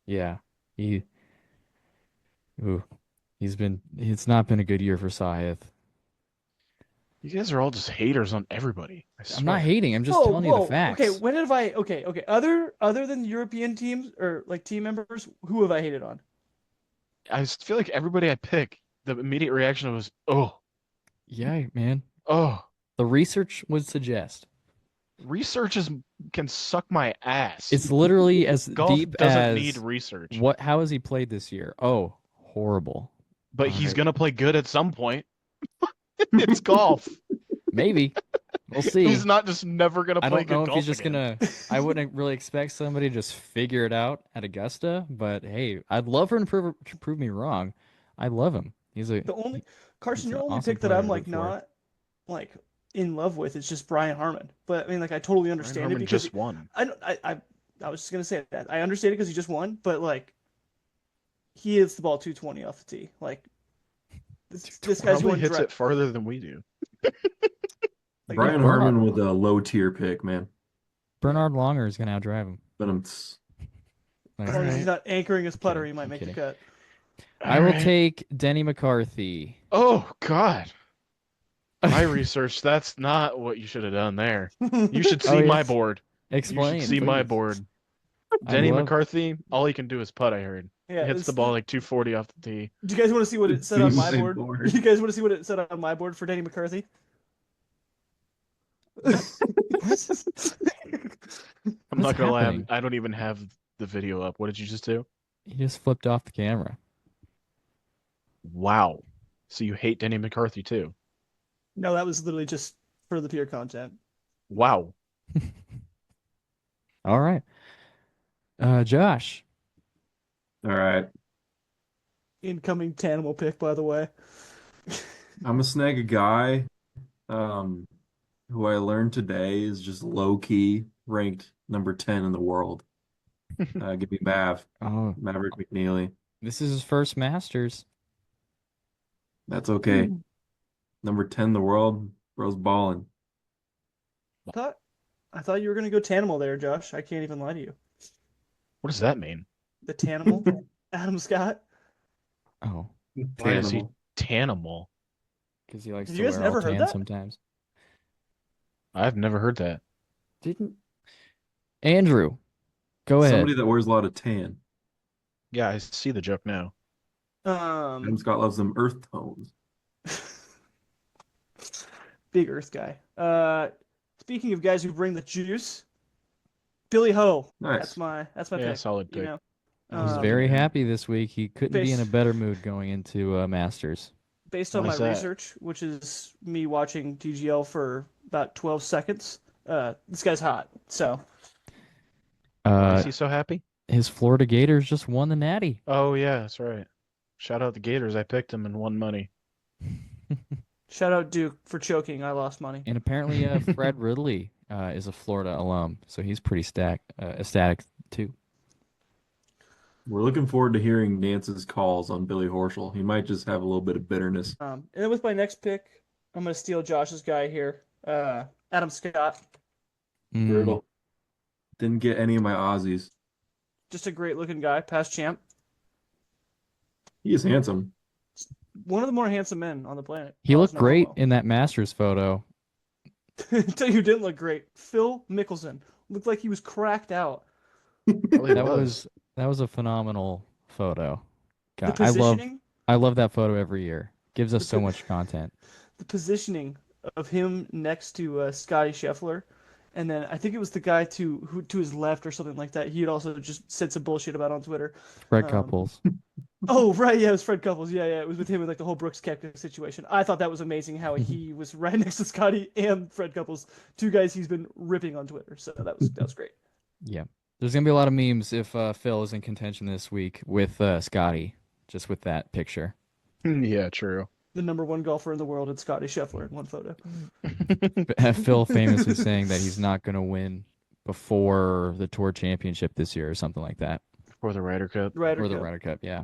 Yeah. He ooh. It's not been a good year for Sahith. You guys are all just haters on everybody. I I'm not swear. hating, I'm just Whoa, telling you the whoa. facts. Okay, when have I? Okay, okay. Other than European teams or like team members, who have I hated on? I just feel like everybody I pick, the immediate reaction was, oh, Yeah, man. oh. The research would suggest Research can suck my ass. it's literally as Golf deep doesn't as need research. how has he played this year? Oh, horrible. But All he's right. gonna play good at some point. It's golf. Maybe. We'll see. He's not just never gonna I play don't good know if golf he's just again. I wouldn't really expect somebody to just figure it out at Augusta, but hey, I'd love for him to prove me wrong. I love him. He's The only Carson, an your only awesome pick that player I'm to like root for. not like in love with is just Brian Harmon. But I mean, like I totally Ryan understand it Harmon because just won. I was just gonna say that I understand it because he just won, but like he hits the ball 220 off the tee. Like this guy's Probably going hits dry. it farther than we do. Like, Brian yeah, Harmon with a low tier pick, man. Bernard Longer is gonna outdrive him. But I'm as long as he's not anchoring his putter, Kidding, he might I'm make the kidding. cut. I will Alright. take Denny McCarthy. Oh God. My research, that's not what you should have done there. You should Oh, see my yes. board. Explain, You should see my please. board. I Denny love- McCarthy, all he can do is putt, I heard. Yeah, He hits the ball like 240 off the tee. Do you guys want to see what it said See on my my board? board. You guys want to see what it said on my board for Danny McCarthy? I'm What's not gonna lie, happening? I don't even have the video up. What did you just do? He just flipped off the camera. Wow. So you hate Denny McCarthy too? No, that was literally just for the pure content. Wow. All right. Josh. all right. Incoming Tanimal pick, by the way. I'm gonna snag a guy who I learned today is just low key ranked number 10 in the world. Give me Oh, Maverick McNeely. this is his first Masters. That's okay. Number 10 in the world, bro's balling. I thought you were gonna go Tanimal there, Josh. I can't even lie to you. What does that mean? The Tanimal, Adam Scott. Oh, Why is he Tanimal. Tanimal? because he likes Have to you guys wear all never heard tan that? sometimes. I've never heard that. Didn't Andrew? Go ahead. Somebody that wears a lot of tan. Yeah, I see the joke now. Adam Scott loves them earth tones. Big Earth guy. Speaking of guys who bring the juice, Billy Ho. Nice. That's my Yeah, pick. solid You pick. know, He's Um, very happy this week. He couldn't be in a Base- better mood going into Masters. based on Why my is that? research, which is me watching TGL for about 12 seconds. This guy's hot. So Why is he so happy? His Florida Gators just won the Natty. Oh yeah, that's right. Shout out the Gators. I picked him and won money. shout out Duke for choking. I lost money. And apparently, Fred Ridley is a Florida alum, so he's pretty ecstatic too. We're looking forward to hearing Nance's calls on Billy Horschel. He might just have a little bit of bitterness. And then with my next pick, I'm gonna steal Josh's guy here. Adam Scott. Mm. Brutal. Didn't get any of my Aussies. Just a great looking guy, past champ. He is handsome. One of the more handsome men on the planet. He looked No great homo. in that Masters photo. Tell you who didn't look great. Phil Mickelson looked like he was cracked out. Probably That was a phenomenal photo. The God, positioning, I love that photo every year. Gives us The so po- much content. the positioning of him next to Scotty Scheffler, and then I think it was the guy to his left or something like that. He had also just said some bullshit about on Twitter. Fred Um, Couples. Oh right, yeah, it was Fred Couples. Yeah, it was with him with like the whole Brooks Koepka situation. I thought that was amazing how he was right next to Scotty and Fred Couples, two guys he's been ripping on Twitter. So that was great. Yeah. There's gonna be a lot of memes if Phil is in contention this week with Scotty, just with that picture. Yeah, true. the number one golfer in the world and Scotty Scheffler in one photo. Phil famously saying that he's not going to win before the Tour Championship this year or something like that, For the Ryder Cup. Ryder or the Cup. Ryder Cup. Yeah.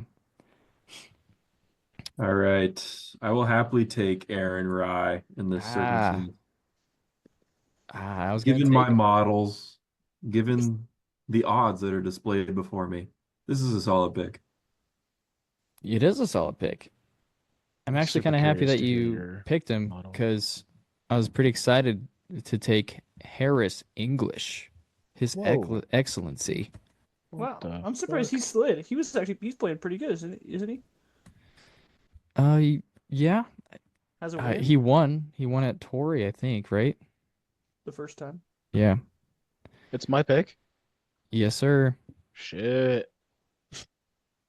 All right. I will happily take Aaron Rye in this Ah, circumstance. I was going to Given my take him. models, given the odds that are displayed before me, this is a solid pick. It is a solid pick. I'm actually Super kind of happy curious that to hear you your picked him model. because I was pretty excited to take Harris English, His Whoa. Excellency. What Wow, the I'm surprised fuck? he slid. He's playing pretty good, isn't he? Yeah, Has a win he won. He won at Torrey, I think, right? the first time. Yeah. It's my pick. Yes, sir. Shit.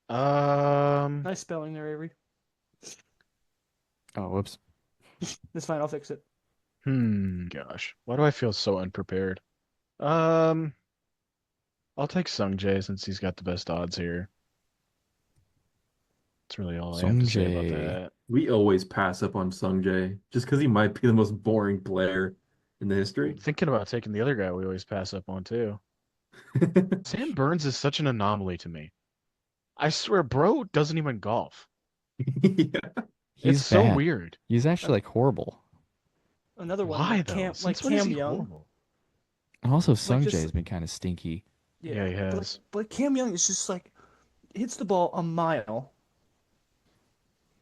Um, Nice spelling there, Avery. Oh, whoops. It's fine. I'll fix it. gosh. Why do I feel so unprepared? Um, I'll take Sung Jae since he's got the best odds here. That's really all I have to say about Sungjae. that. We always pass up on Sungjae just because he might be the most boring player in the I'm history. thinking about taking the other guy we always pass up on too. Sam Burns is such an anomaly to me. I swear, bro doesn't even golf. Yeah. He's It's so bad. weird. He's actually like horrible. Another one Why like though? Cam, like Since when is Cam he Young. horrible? And also, Like Sungjae just has been kind of stinky. Yeah, he but has. Cam Young is just like hits the ball a mile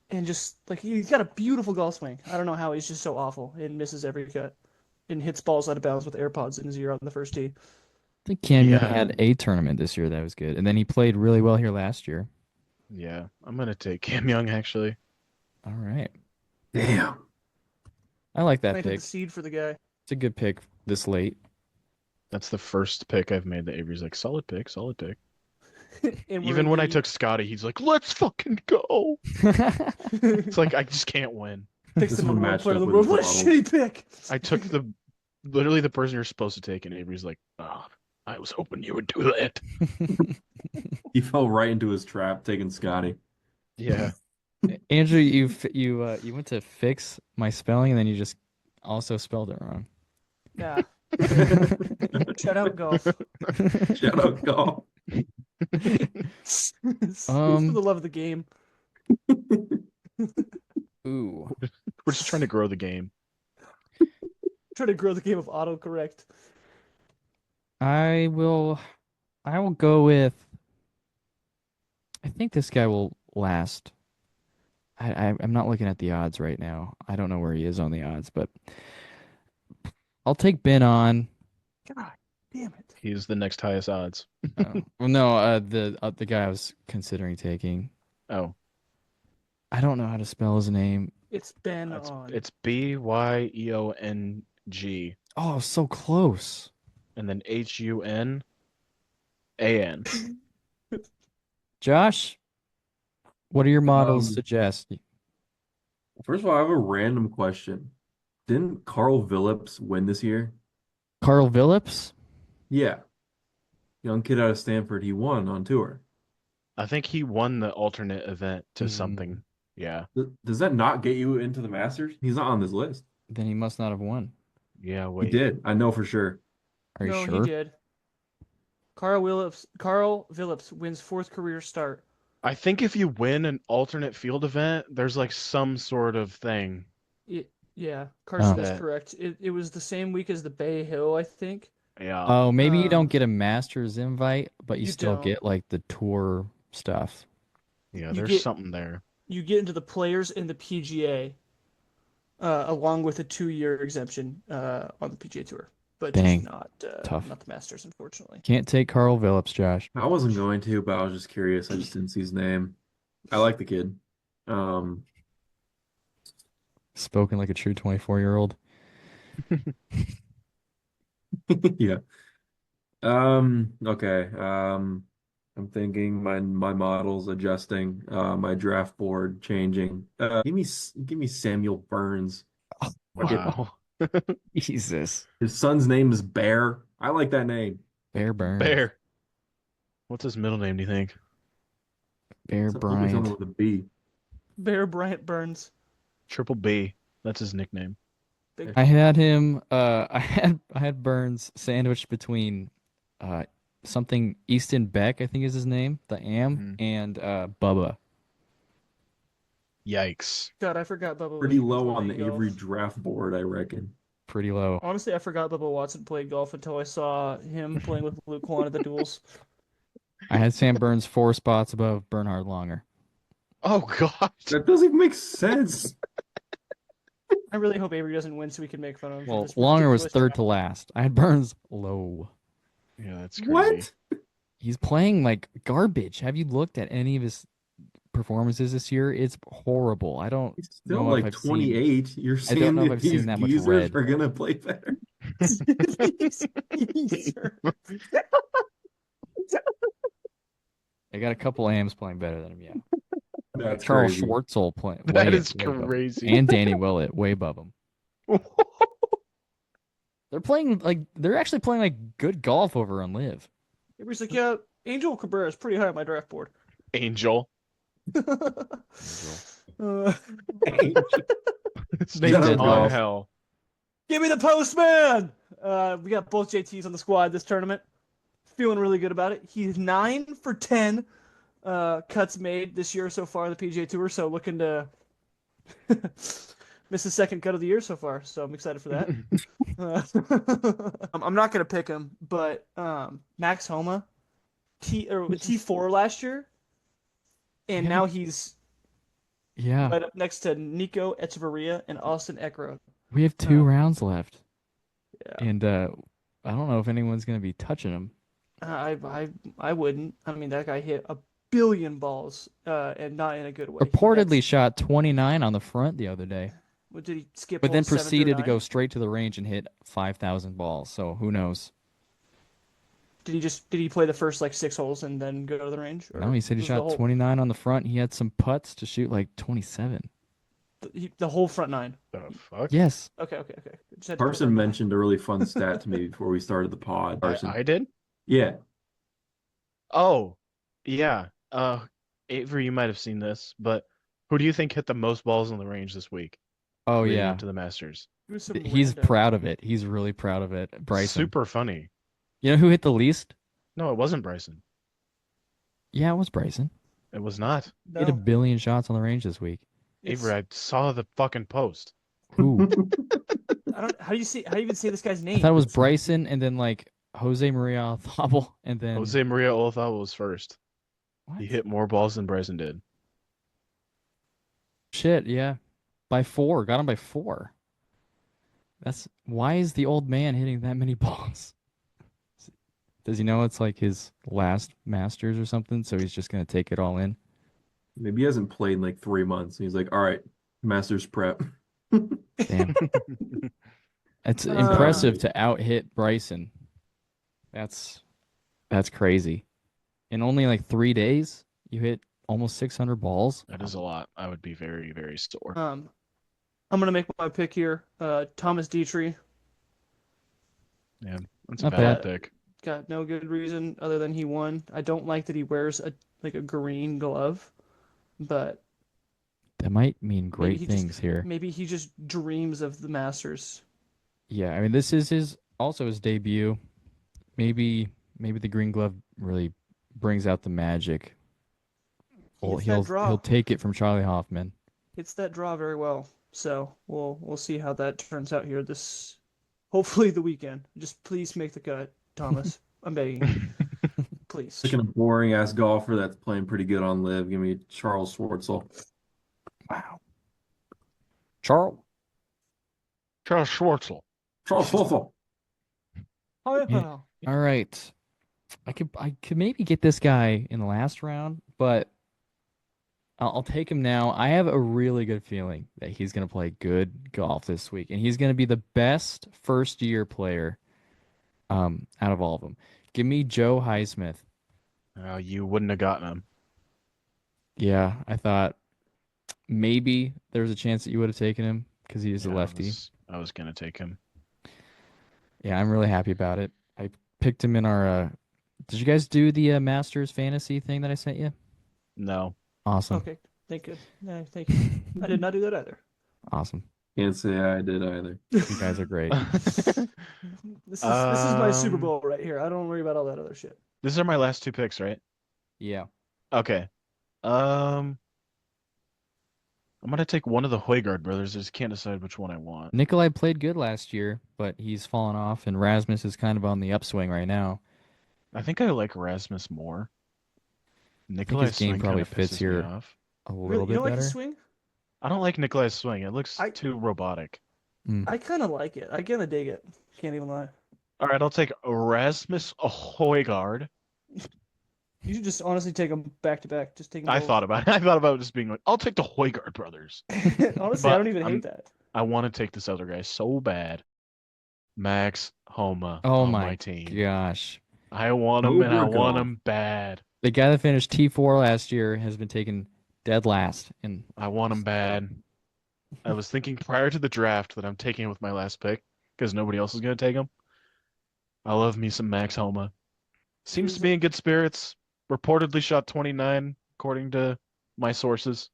and just like he's got a beautiful golf swing. I don't know how he's just so awful and misses every cut and hits balls out of bounds with AirPods in his ear on the first tee. I think Cam Young Yeah. had a tournament this year that was good, and then he played really well here last year. Yeah, I'm gonna take Cam Young actually. All right. Damn. I like that Planted the pick. seed for the guy. It's a good pick this late. That's the first pick I've made that Avery's like, solid pick, solid pick. And we're Even in when I the took Scotty, he's like, let's fucking go. It's like I just can't win. picks This the one number one matched player in up the with world. his What a models. shitty pick. I took literally the person you're supposed to take, and Avery's like, oh, I was hoping you would do that. He fell right into his trap, taking Scotty. Yeah. Andrew, you went to fix my spelling, and then you just also spelled it wrong. Yeah. Shout out golf. Shout out golf. It's for the love of the game. Ooh. We're just trying to grow the game. Trying to grow the game of autocorrect. I will go with. I think this guy will last. I'm not looking at the odds right now. I don't know where he is on the odds, but I'll take Ben on. God damn it. He's the next highest odds. Well, no, the guy I was considering taking. Oh, I don't know how to spell his name. It's Ben on. it's Byeong, Oh, so close. and then Hunan. Josh, what do your models Um, suggest? First of all, I have a random question. Didn't Carl Phillips win this year? Carl Phillips? Yeah. Young kid out of Stanford, he won on tour. I think he won the alternate event to Hmm. something. Yeah. Does that not get you into the Masters? He's not on this list. Then he must not have won. Yeah, He wait. did. I know for sure. Are you No, he sure? did. Carl Phillips wins fourth career start. I think if you win an alternate field event, there's like some sort of thing. Yeah, Carson is That- correct. It was the same week as the Bay Hill, I think. Yeah. Oh, maybe you don't Um, get a Masters invite, but you you still don't. get like the tour stuff. Yeah, you there's get- something there. You get into the Players and the PGA, along with a 2-year exemption on the PGA Tour, but Dang. just not Tough. not the Masters, unfortunately. Can't take Carl Phillips, Josh. I wasn't going to, but I was just curious. I just didn't see his name. I like the kid. Spoken like a true 24-year-old. Yeah. Okay. I'm thinking my model's adjusting, my draft board changing. Give me Samuel Burns. Wow. Jesus. His son's name is Bear. I like that name. Bear Burns. Bear. What's his middle name, do you think? Bear Something Bryant. with a B. Bear Bryant Burns. Triple B. That's his nickname. Big I Papa. had him. I had Burns sandwiched between uh something Easton Beck, I think is his name, the Am, Mhm. and Bubba. Yikes. God, I forgot Bubba was Pretty even low on the playing golf. Avery draft board, I reckon. Pretty low. Honestly, I forgot Bubba Watson played golf until I saw him playing with Luke Kwan at the duels. I had Sam Burns 4 spots above Bernhard Longer. Oh God. That doesn't even make sense. I really hope Avery doesn't win so we can make fun of him for Well, this Longer was ridiculous third draft. to last. I had Burns low. Yeah, that's crazy. What? He's playing like garbage. Have you looked at any of his performances this year? It's horrible. I don't He's still know if like I've seen. 28. You're I don't saying know if that I've these seen that much geezers red. are gonna play better? I got a couple AMs playing better than him. Yeah, That's Charles crazy. Schwartzel playing That way, is way above him. crazy. And Danny Willett way above him. They're actually playing like good golf over on Live. Avery's like, yeah, Angel Cabrera is pretty high on my draft board. Angel. Uh, It's They just did on golf. hell. give me the postman! We got both JTs on the squad this tournament. Feeling really good about it. He's 9 for 10 cuts made this year so far on the PGA Tour, so looking to miss his second cut of the year so far, so I'm excited for that. I'm not going to pick him, but Max Homa, T4 last year, and Yeah. now he's Yeah, right up next to Nico Echeverria and Austin Eckroat. we have 2 Oh. rounds left, Yeah. and I don't know if anyone's gonna be touching him. I wouldn't. I mean, that guy hit a billion balls, and not in a good way. Reportedly shot 29 on the front the other day, What did he skip? but then holes 7 through proceeded to 9? go straight to the range and hit 5,000 balls. So who knows? Did he play the first like 6 holes and then go to the range? Or No, he said he was the shot whole, 29 on the front. He had some putts to shoot like 27. the whole front 9? The fuck? Yes. Okay. Just had to Carson confirm that. mentioned a really fun stat to me before we started the pod. Carson. I did? Yeah. Oh, yeah. Avery, you might have seen this, but who do you think hit the most balls on the range this week? Oh leading yeah. up to the Masters. It was some He's rando. proud of it. He's really proud of it. Bryson. Super funny. You know who hit the least? No, it wasn't Bryson. Yeah, it was Bryson. It was not. He hit a No, billion shots on the range this week. it's- Avery, I saw the fucking post. Who? I don't. How do you even say this guy's name? I thought it was Bryson and then like Jose Maria Althable and then Jose Maria Olazabal was first. What? He hit more balls than Bryson did. Shit, yeah. By 4. Got him by 4. Why is the old man hitting that many balls? Does he know it's like his last Masters or something? So he's just gonna take it all in. Maybe he hasn't played in like 3 months. He's like, all right, Masters prep. Damn. It's Uh, impressive to out-hit Bryson. That's crazy. In only like 3 days, you hit almost 600 balls. That is a lot. I would be very, very sore. I'm gonna make my pick here. Thomas Dietrich Yeah, that's a Not valid bad. pick. got no good reason other than he won. I don't like that he wears a green glove, but That might mean great he things just, here. maybe he just dreams of the Masters. Yeah, I mean this is his debut. Maybe the green glove really brings out the magic. Well, Hits that draw. he'll take it from Charlie Hoffman. Hits that draw very well. So we'll see how that turns out here this hopefully the weekend. Just please make the cut, Thomas. I'm begging you. Please. Looking a boring ass golfer that's playing pretty good on live. Give me Charles Schwartzel. Wow. Charles. Charles Schwartzel. Charles Schwartzel. Oh, yeah. Yeah. All right. I could maybe get this guy in the last round, but I'll take him now. I have a really good feeling that he's going to play good golf this week, and he's going to be the best first-year player out of all of them. Give me Joe Highsmith. You wouldn't have gotten him. Yeah, I thought maybe there was a chance that you would have taken him because he is a Yeah, lefty. I was gonna take him. Yeah, I'm really happy about it. I picked him in our. Did you guys do the Masters fantasy thing that I sent you? No. Awesome. Okay. Thank you. No, thank you. I did not do that either. Awesome. Can't say I did either. You guys are great. This is my Super Um, Bowl right here. I don't worry about all that other shit. These are my last two picks, right? Yeah. Okay. I'm gonna take one of the Højgaard brothers. I just can't decide which one I want. Nikolai played good last year, but he's fallen off, and Rasmus is kind of on the upswing right now. I think I like Rasmus more. I think his Nikolai's game swing probably kind of fits pisses me here off. a little Really, you bit don't like better. his swing? I don't like Nikolai's swing. It looks I- too robotic. I kind of like it. I kind of dig it. Can't even lie. All right, I'll take Rasmus Højgaard. You should just honestly take them back to back. Just take them. I thought about it. I thought about just being like, I'll take the Højgaard brothers. Honestly, I But don't even I'm- hate that. I want to take this other guy so bad. Max Homa Oh on my my team. Gosh. I want him and I Overgolf. want him bad. The guy that finished T4 last year has been taken dead last. And I want him bad. I was thinking prior to the draft that I'm taking him with my last pick because nobody else is going to take him. I love me some Max Homa. Seems to be in good spirits. Reportedly shot 29 according to my sources.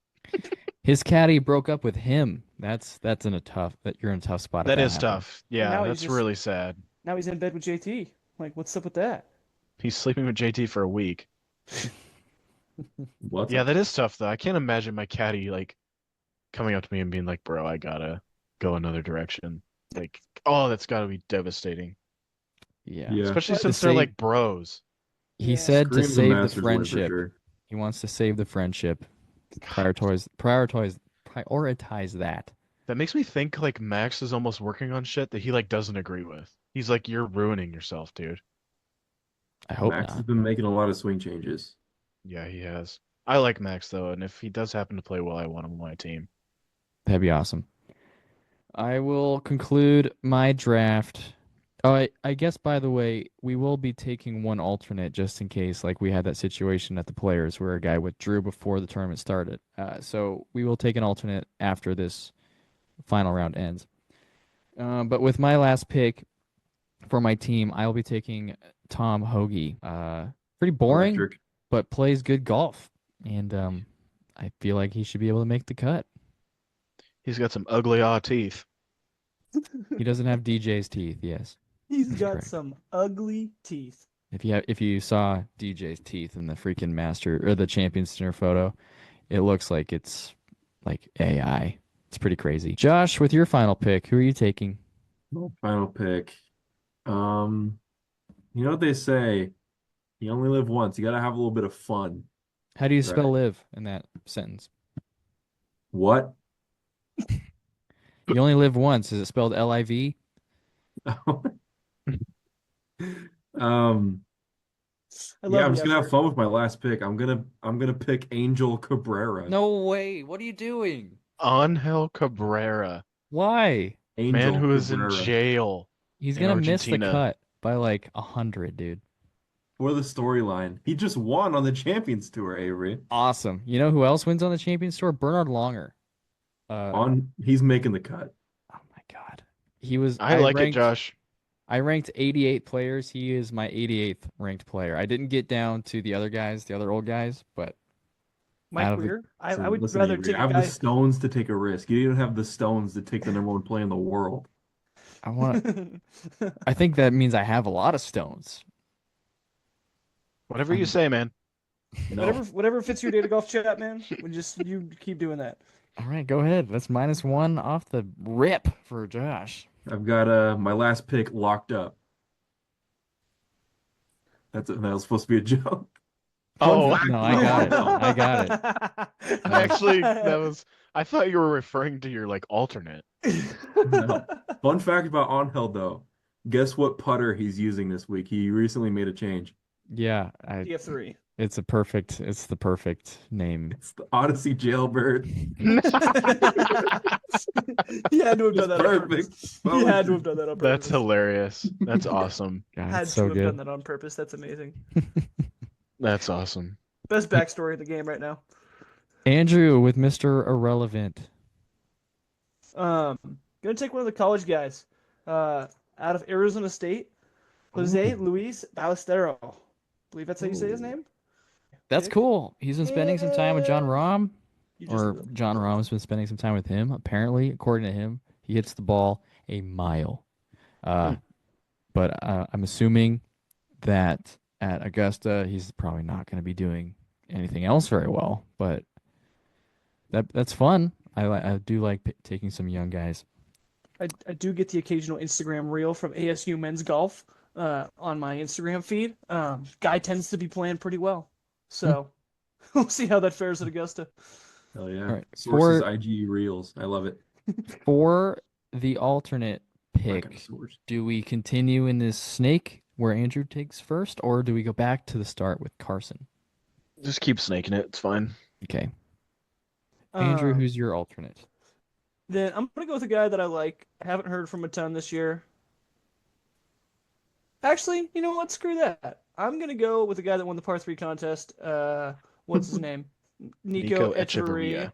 his caddy broke up with him. That's in a tough you're in a tough spot. That if is happens. tough. Yeah, now he's that's just- really sad. Now he's in bed with JT. Like, what's up with that? He's sleeping with JT for a week. What? Yeah, that is tough though. I can't imagine my caddy like coming up to me and being like, "Bro, I gotta go another direction." Like, oh, that's gotta be devastating. Yeah. Yeah. Especially But since to they're save- like bros. He Yeah. said to Screams the save the Masters win for friendship. sure. He wants to save the friendship. Prioritize that. That makes me think like Max is almost working on shit that he like doesn't agree with. He's like, "You're ruining yourself, dude." I hope Max has not. been making a lot of swing changes. Yeah, he has. I like Max though, and if he does happen to play well, I want him on my team. That'd be awesome. I will conclude my draft. Oh, I guess, by the way, we will be taking one alternate just in case, like we had that situation at the Players where a guy withdrew before the tournament started. So we will take an alternate after this final round ends. But with my last pick for my team, I will be taking Tom Hoagie. Pretty boring, Electric. but plays good golf. And I feel like he should be able to make the cut. He's got some ugly teeth. He doesn't have DJ's teeth, yes. He's That's got correct. some ugly teeth. If you saw DJ's teeth in the freaking master or the Champions Dinner photo, it looks like it's like AI. It's pretty crazy. Josh, with your final pick, who are you taking? Final pick. You know what they say? You only live once. You gotta have a little bit of fun. How do you spell Right. live in that sentence? What? You only live once. Is it spelled L-I-V? Um, I yeah, love I'm the just gonna have effort. fun with my last pick. I'm gonna pick Angel Cabrera. No way. What are you doing? Angel Cabrera, Why? Angel man who is in Cabrera. jail. He's In gonna miss the Argentina. cut by like 100, dude. For the storyline. He just won on the Champions Tour, Avery. Awesome. You know who else wins on the Champions Tour? Bernard Longer. He's making the cut. Oh my God. He was. I like ranked, it, Josh. I ranked 88 players. He is my 88th ranked player. I didn't get down to the other guys, the other old guys, but Mike out of the- Weir. I Listen, would listen, rather Avery, take I a have guy. the stones to take a risk. You don't have the stones to take the number one player in the world. I want. I think that means I have a lot of stones. Whatever you say, man. No. whatever fits your data golf chat, man. You keep doing that. All right, go ahead. That's -1 off the rip for Josh. I've got my last pick locked up. That was supposed to be a joke. Oh, fact, No, I got it. I got it. actually, that was. I thought you were referring to your like alternate. No. Fun fact about Angel though. Guess what putter he's using this week? He recently made a change. Yeah, TF3. it's the perfect name. It's the Odyssey Jailbird. He had to have done It's that on perfect. purpose. He had to have done that on purpose. That's hilarious. That's awesome. God, Had it's to so have done good. that on purpose. That's amazing. That's awesome. Best backstory of the game right now. Andrew with Mr. Irrelevant. Gonna take one of the college guys, out of Arizona State, Jose Luis Ballesteros. Believe that's how you say his Ooh. name. That's Pick. cool. He's been spending some time with John Rahm. You just or John Rahm's been spending some time with him. Apparently, according to him, he hits the ball a mile. Hmm. Uh, but I'm assuming that at Augusta, he's probably not going to be doing anything else very well. But that's fun. I do like taking some young guys. I do get the occasional Instagram reel from ASU men's golf on my Instagram feed. Guy tends to be playing pretty well, Hmm. so we'll see how that fares at Augusta. Hell All yeah. right, Sources IG Reels. I love it. for the alternate My kind of pick, source. do we continue in this snake where Andrew takes first, or do we go back to the start with Carson? Just keep snaking it. It's fine. Okay, Andrew, Um, who's your alternate? then I'm gonna go with a guy that I like. I haven't heard from a ton this year. Actually, you know what? Screw that. I'm gonna go with the guy that won the par three contest. What's his name? Nico Nico Echeverria. Echeverria.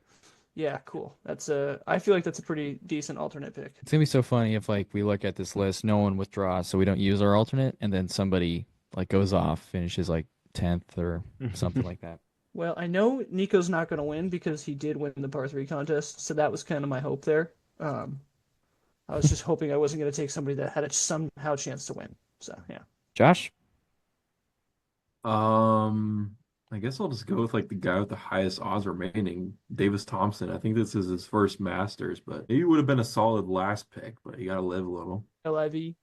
Yeah, cool. That's a. I feel like that's a pretty decent alternate pick. It's gonna be so funny if like we look at this list, no one withdraws, so we don't use our alternate, and then somebody like goes off, finishes like 10th or something like that. Well, I know Nico's not gonna win because he did win the par three contest, so that was kind of my hope there. I was just hoping I wasn't gonna take somebody that had a somehow chance to win. So yeah. Josh? Um, I guess I'll just go with like the guy with the highest odds remaining, Davis Thompson. I think this is his first Masters, but maybe it would have been a solid last pick, but you gotta live a little. LIV.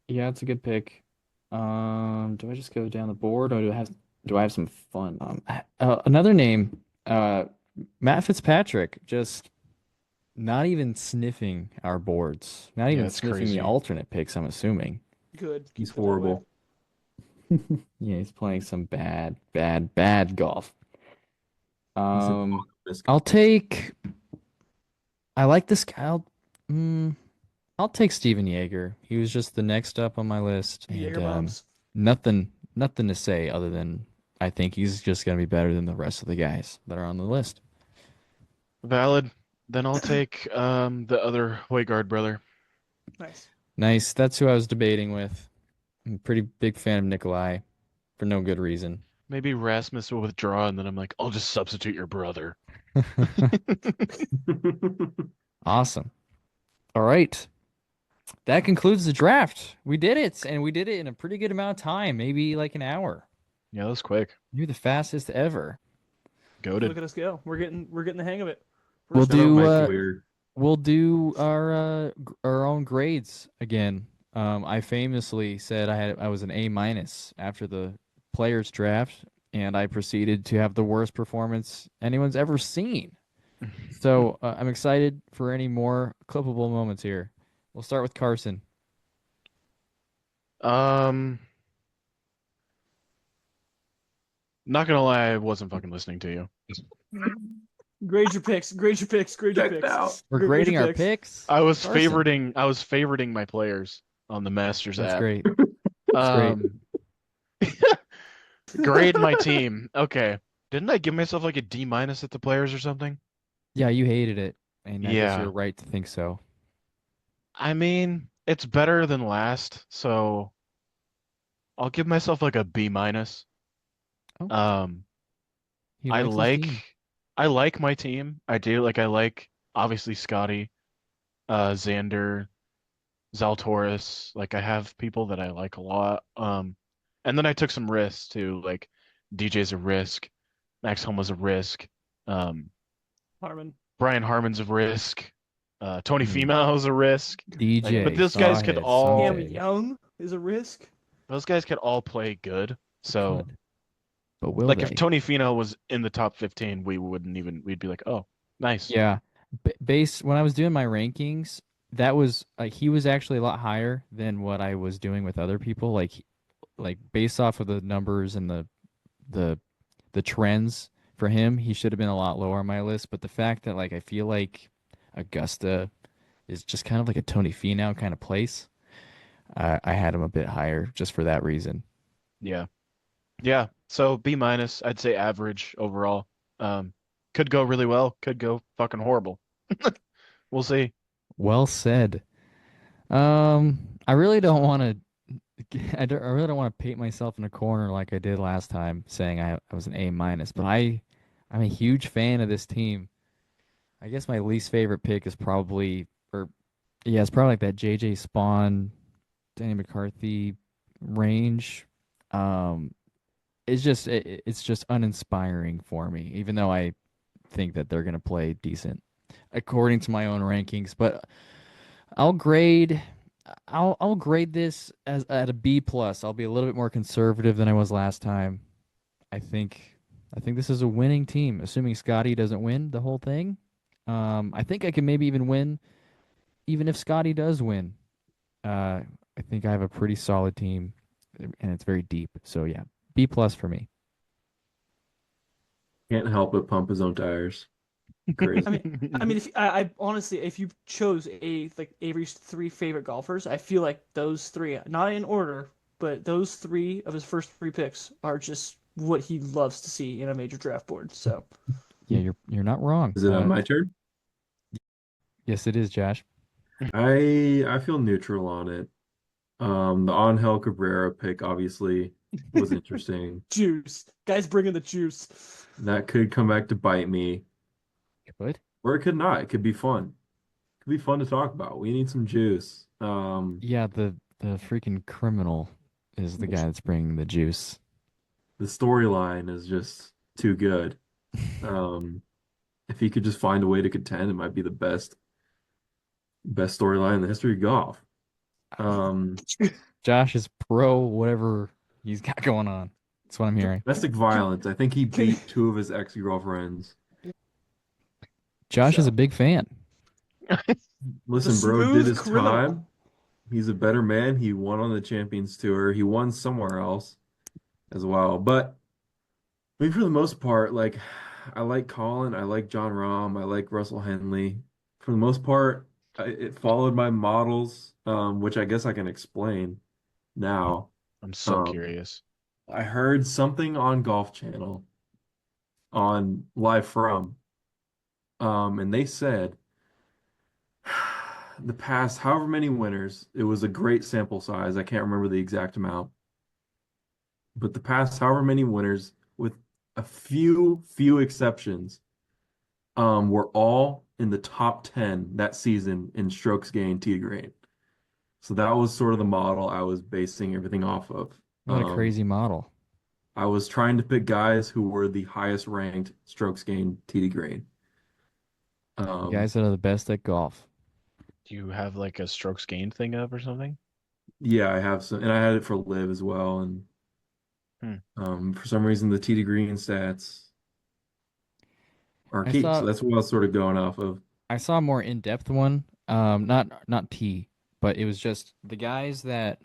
Yeah, it's a good pick. Do I just go down the board or do I have some fun? Another name, Matt Fitzpatrick, just not even sniffing our boards, not Yeah, even it's sniffing the crazy. alternate picks, I'm assuming. Good. He's Keep it that way. horrible. Yeah, he's playing some bad, bad, bad golf. He's a Um, biscuit. I'll take. I like this guy. I'll take Steven Yeager. He was just the next up on my list, The and Jaeger bombs. nothing to say other than I think he's just gonna be better than the rest of the guys that are on the list. Valid. Then I'll take the other white guard brother. Nice. Nice. That's who I was debating with. I'm a pretty big fan of Nikolai for no good reason. Maybe Rasmus will withdraw, and then I'm like, I'll just substitute your brother. Awesome. All right. That concludes the draft. We did it, and we did it in a pretty good amount of time, maybe like an hour. Yeah, that was quick. You're the fastest ever. Goated. Look at us go. We're getting the hang of it. We'll First Shout out do Mike Weir. we'll do our own grades again. I famously said I was an A minus after the players draft, and I proceeded to have the worst performance anyone's ever seen. So I'm excited for any more clippable moments here. We'll start with Carson. Um, not gonna lie, I wasn't fucking listening to you. Grade your picks. Grade your picks. Grade your Checked picks. out. We're Grade grading your our picks. picks. I was Carson. favoriting my players on the Masters That's app. great. That's great. Grade my team. Okay. Didn't I give myself like a D minus at the players or something? Yeah, you hated it, and I guess Yeah. you're right to think so. I mean, it's better than last, so I'll give myself like a B minus. Oh. Um, He I likes his team. like my team. I do. Like I like obviously Scotty, Xander, Zalatoris. Like I have people that I like a lot. And then I took some risks too. Like DJ's a risk, Max Homa's a risk, um, Harmon. Brian Harmon's a risk, Tony Hmm. Finau's a risk. DJ, but those guys could Sawhead, all- Cam Sawhead. Young is a risk. Those guys could all play good. So Could. But will like they? if Tony Finau was in the top 15, we'd be like, oh, nice. Yeah. Based when I was doing my rankings, that was he was actually a lot higher than what I was doing with other people. Like based off of the numbers and the trends for him, he should have been a lot lower on my list. But the fact that like I feel like Augusta is just kind of like a Tony Finau kind of place, I had him a bit higher just for that reason. Yeah. Yeah. So B minus, I'd say average overall. Could go really well, could go fucking horrible. We'll see. Well said. I really don't want to I really don't want to paint myself in a corner like I did last time, saying I was an A minus. But I'm a huge fan of this team. I guess my least favorite pick is probably, or yeah, it's probably like that JJ Spawn, Danny McCarthy range. Um, it's just uninspiring for me, even though I think that they're gonna play decent according to my own rankings. But I'll grade I'll grade this as at a B plus. I'll be a little bit more conservative than I was last time. I think I think this is a winning team, assuming Scotty doesn't win the whole thing. I think I can maybe even win, even if Scotty does win. I think I have a pretty solid team, and it's very deep. So yeah, B plus for me. Can't help but pump his own tires. I Crazy. mean, if I honestly, if you chose Avery's three favorite golfers, I feel like those three, not in order, but those three of his first three picks are just what he loves to see in a major draft board. So Yeah, you're not wrong. Is it my turn? Yes, it is, Josh. I feel neutral on it. The Angel Cabrera pick obviously was interesting. juice, guys, bringing the juice. That could come back to bite me, Good. or it could not. It could be fun. It could be fun to talk about. We need some juice. Yeah, the freaking criminal is the guy that's bringing the juice. The storyline is just too good. If he could just find a way to contend, it might be the best storyline in the history of golf. Josh is pro whatever he's got going on. That's what I'm hearing. Domestic violence. I think he beat two of his ex-girlfriends. Josh is So- a big fan. Listen, The bro did smooth his criminal. time. He's a better man. He won on the Champions Tour. He won somewhere else as well. But I mean, for the most part, like I like Colin, I like John Rahm, I like Russell Henley. For the most part, it followed my models, which I guess I can explain now. I'm so Um, curious. I heard something on Golf Channel on Live From, and they said the past however many winners, it was a great sample size. I can't remember the exact amount, but the past however many winners, with a few exceptions, were all in the top 10 that season in strokes gained tee to green. So that was sort of the model I was basing everything off of. What a crazy model. I was trying to pick guys who were the highest ranked strokes gained tee to green. You guys that are the best at golf. Do you have like a strokes gained thing up or something? Yeah, I have some, and I had it for live as well. And for some reason, the tee to green stats are I key. So saw that's what I was sort of going off of. I saw a more in-depth one. Not T, but it was just the guys that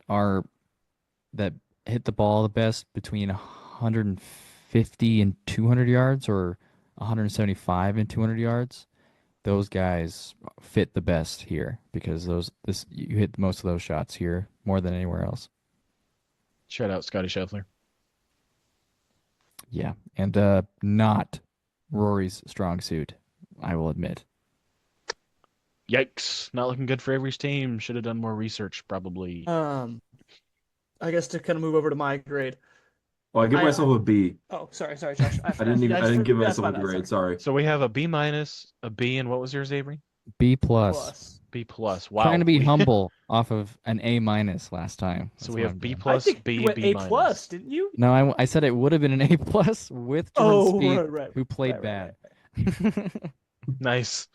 hit the ball the best between 150 and 200 yards, or 175 and 200 yards. Those guys fit the best here because this you hit most of those shots here more than anywhere else. Shout out Scotty Scheffler. Yeah, and not Rory's strong suit, I will admit. Yikes. Not looking good for Avery's team. Should have done more research, probably. I guess to kind of move over to my grade. Well, I give myself a B. Oh, sorry, Josh. I didn't give myself a grade. Sorry. So we have a B minus, a B, and what was yours, Avery? B plus. Plus. B plus. Wow. Trying to be humble off of an A minus last time. So That's we what have I'm B doing. plus, I think B, you went B A minus. plus, didn't you? No, I said it would have been an A plus with Jordan Spieth, right. who played Right. bad. Nice.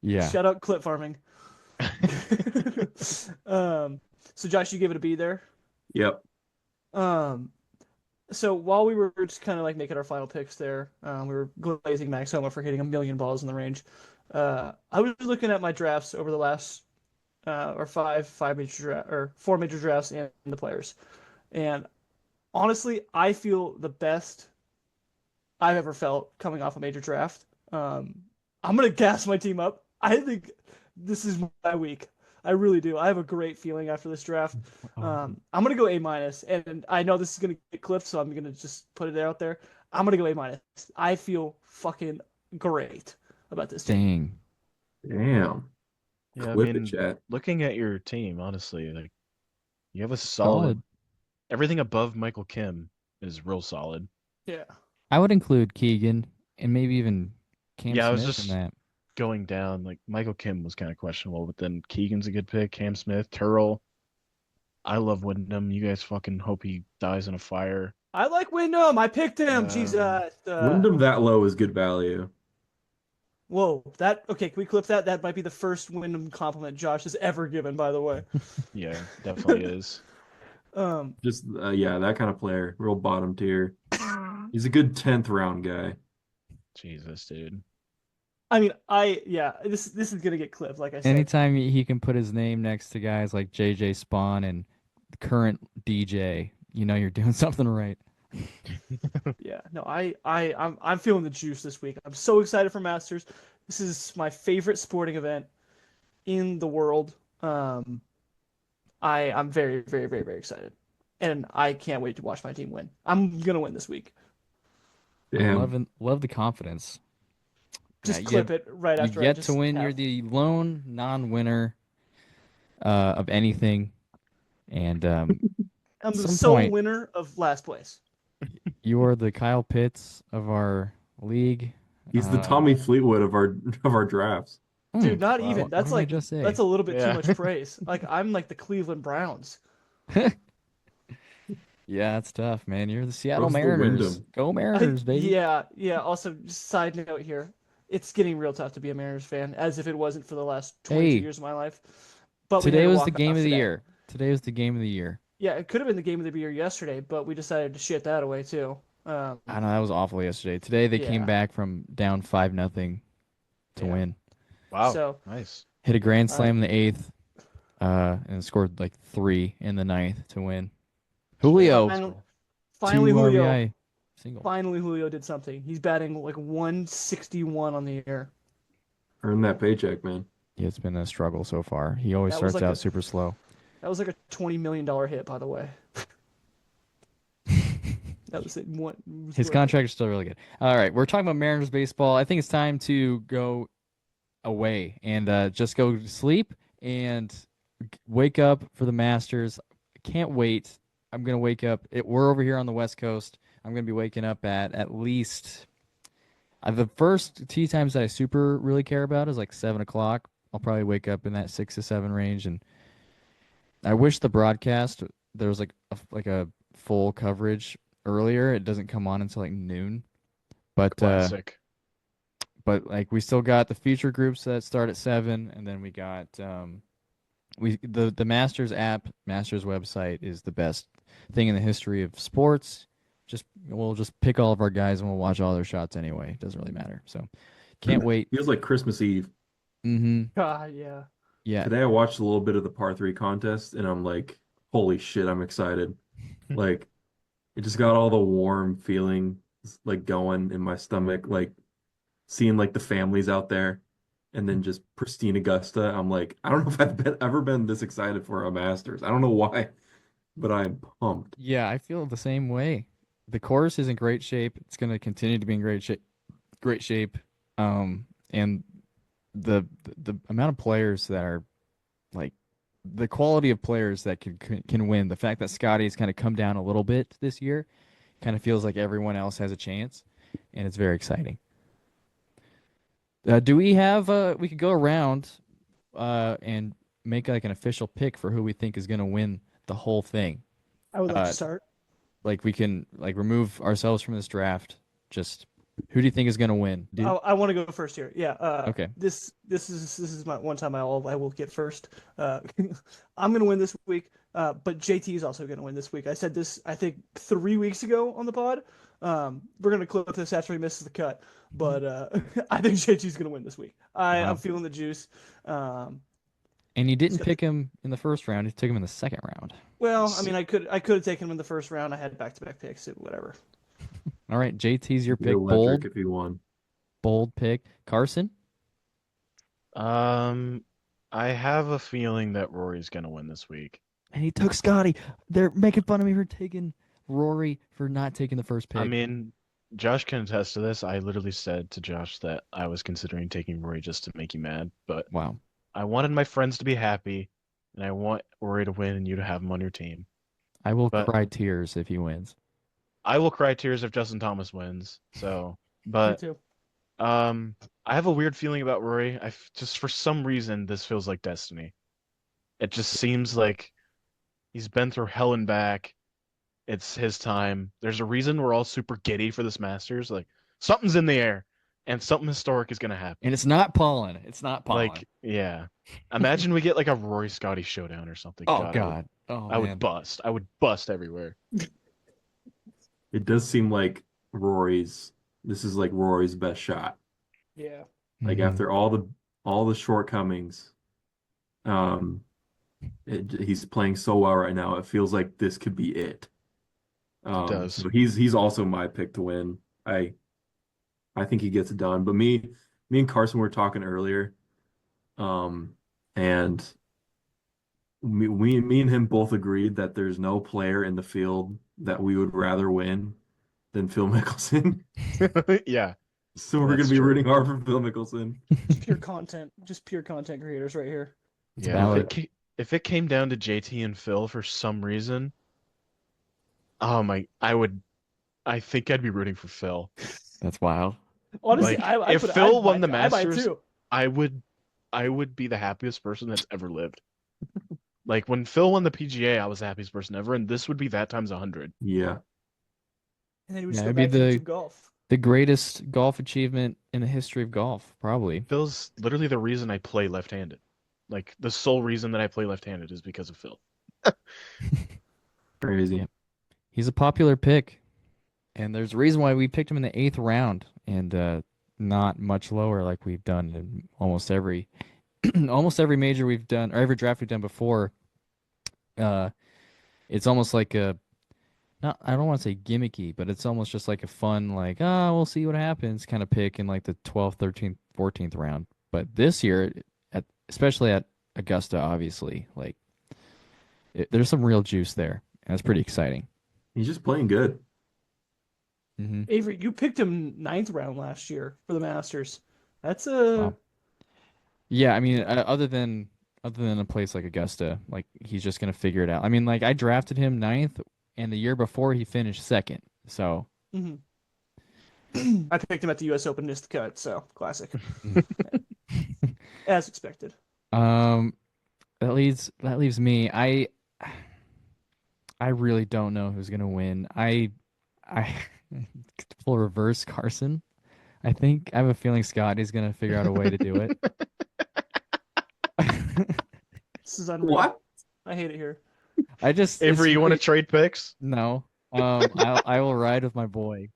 Yeah. Shout out clip farming. So Josh, you gave it a B there. Yep. So while we were just kind of like making our final picks there, we were glazing Max Homa for hitting 1,000,000 balls in the range. I was looking at my drafts over the last or four major drafts and the players, and honestly, I feel the best I've ever felt coming off a major draft. I'm gonna gas my team up. I think this is my week. I really do. I have a great feeling after this draft. I'm gonna go A minus, and I know this is gonna get clipped, so I'm gonna just put it out there. I'm gonna go A minus. I feel fucking great about this team. Dang. Damn. Yeah, I Clip it, mean, chat. looking at your team, honestly, like You have a Solid. solid. Everything above Michael Kim is real solid. Yeah. I would include Keegan and maybe even Cam Yeah, I was Smith in just that. going down. Like Michael Kim was kind of questionable, but then Keegan's a good pick. Cam Smith, Turrell. I love Wyndham. You guys fucking hope he dies in a fire. I like Wyndham. I picked him. Jesus. Wyndham that low is good value. Whoa. That okay? Can we clip that? That might be the first Wyndham compliment Josh has ever given, by the way. Yeah, definitely is. Just yeah, that kind of player, real bottom tier. He's a good 10th round guy. Jesus, dude. I mean, yeah. This is gonna get clipped, like I said. Anytime he can put his name next to guys like JJ Spawn and current DJ, you know you're doing something right. Yeah, no, I'm feeling the juice this week. I'm so excited for Masters. This is my favorite sporting event in the world. I'm very, very, very, very excited, and I can't wait to watch my team win. I'm gonna win this week. Damn. Love the confidence. Just You clip it right you after I get just to win. You're have. the lone non-winner of anything, and I'm at the some sole point winner of last place. you are the Kyle Pitts of our league. He's the Um, Tommy Fleetwood of our drafts. Dude, not Wow. even. What That's did I like just say? that's a little bit too Yeah. much praise. Like I'm like the Cleveland Browns. Yeah, it's tough, man. You're the Seattle What's the Mariners. Wyndham? Go Mariners, baby. Yeah. Also, just side note here, it's getting real tough to be a Mariners fan, as if it wasn't for the last 22 Hey, years of my life. But we had today to was the walk game off of the today. year. Today was the game of the year. Yeah, it could have been the game of the year yesterday, but we decided to shit that away too. I know that was awful yesterday. Today they came Yeah. back from down 5-0 to Yeah. win. Wow. So, Nice. Hit a grand I- slam in the eighth, and scored like 3 in the ninth to win. Julio, Finally, 2 Julio. RBI single. Finally, Julio did something. He's batting like 161 on the year. Earn that paycheck, man. Yeah, it's been a struggle so far. He always That was starts like out a- super slow. That was like a $20 million hit, by the way. That was it. His contract is still really good. All right, we're talking about Mariners baseball. I think it's time to go away and just go to sleep and wake up for the Masters. Can't wait. I'm gonna wake up. We're over here on the West Coast. I'm gonna be waking up at least the first tee times that I super really care about is like 7 o'clock. I'll probably wake up in that 6 to 7 range, and I wish the broadcast there was like a full coverage earlier. It doesn't come on until like noon, but Classic. like we still got the feature groups that start at 7, and then we got the Masters app, Masters website is the best thing in the history of sports. We'll just pick all of our guys and we'll watch all their shots anyway. It doesn't really matter. So can't wait. Feels like Christmas Eve. Mm-hmm. God, yeah. Yeah. Today I watched a little bit of the par 3 contest and I'm like, holy shit, I'm excited. Like it just got all the warm feeling like going in my stomach, like seeing like the families out there and then just pristine Augusta. I'm like, I don't know if ever been this excited for a Masters. I don't know why, but I'm pumped. Yeah, I feel the same way. The course is in great shape. It's going to continue to be in great shape. Great shape. And the amount of players that are like the quality of players that can win. The fact that Scotty's kind of come down a little bit this year, kind of feels like everyone else has a chance, and it's very exciting. Do we have? We could go around, and make like an official pick for who we think is going to win the whole thing. I would like Uh, to start. Like we can like remove ourselves from this draft. Just who do you think is going to win? I want to go first here. Yeah. Okay. This is my one time I will get first. I'm gonna win this week. But JT is also gonna win this week. I said this I think 3 weeks ago on the pod. We're gonna clip this after he misses the cut, but I think JT's gonna win this week. I'm feeling the juice. And you didn't pick him in the first round. You took him in the second round. Well, I mean, I could have taken him in the first round. I had back-to-back picks, whatever. All right, JT's your Be pick. electric if he won. Bold pick. Carson. I have a feeling that Rory's gonna win this week. And he took Scotty. They're making fun of me for taking Rory for not taking the first pick. I mean, Josh can attest to this. I literally said to Josh that I was considering taking Rory just to make you mad, but wow. I wanted my friends to be happy, and I want Rory to win and you to have him on your team. I will But cry tears if he wins. I will cry tears if Justin Thomas wins. So, Me but too. I have a weird feeling about Rory. Just for some reason this feels like destiny. It just seems like he's been through hell and back. It's his time. There's a reason we're all super giddy for this Masters. Like something's in the air, and something historic is gonna happen. And it's not pollen. It's not pollen. Like, yeah. Imagine we get like a Rory Scotty showdown or something. Oh God, God. Oh I would man. bust. I would bust everywhere. It does seem like this is like Rory's best shot. Yeah. Like Mhm. after all the shortcomings, um, he's playing so well right now. It feels like this could be it. Does. So he's also my pick to win. I think he gets it done. But me and Carson were talking earlier, and me and him both agreed that there's no player in the field that we would rather win than Phil Mickelson. Yeah, So we're That's gonna be true. rooting hard for Phil Mickelson. Just pure content creators right here. It's yeah. valid. If it came down to JT and Phil for some reason, I think I'd be rooting for Phil. That's wild. Honestly, Like, I if put Phil I won the might, I might Masters, too. I would be the happiest person that's ever lived. Like when Phil won the PGA, I was the happiest person ever, and this would be that times 100. Yeah. And then he would Yeah, just go it'd be back to YouTube golf. the greatest golf achievement in the history of golf, probably. Phil's literally the reason I play left-handed. Like the sole reason that I play left-handed is because of Phil. Crazy. Yeah. He's a popular pick, and there's a reason why we picked him in the 8th round and not much lower like we've done in almost every almost every major we've done or every draft we've done before. It's almost like a not I don't want to say gimmicky, but it's almost just like a fun like, we'll see what happens kind of pick in like the 12th, 13th, 14th round. But this year especially at Augusta, obviously, like there's some real juice there. And that's pretty exciting. He's just playing good. Mm-hmm. Avery, you picked him 9th round last year for the Masters. That's a Wow. Yeah, I mean, other than a place like Augusta, like he's just gonna figure it out. I mean, like I drafted him 9th, and the year before he finished 2nd. So Mhm. I picked him at the U.S. Open, missed the cut, so classic, as expected. um, that leaves me. I really don't know who's gonna win. I full reverse Carson. I think I have a feeling Scotty's gonna figure out a way to do it. This is unreal. What? I hate it here. Avery, you want to trade picks? No. I will ride with my boy.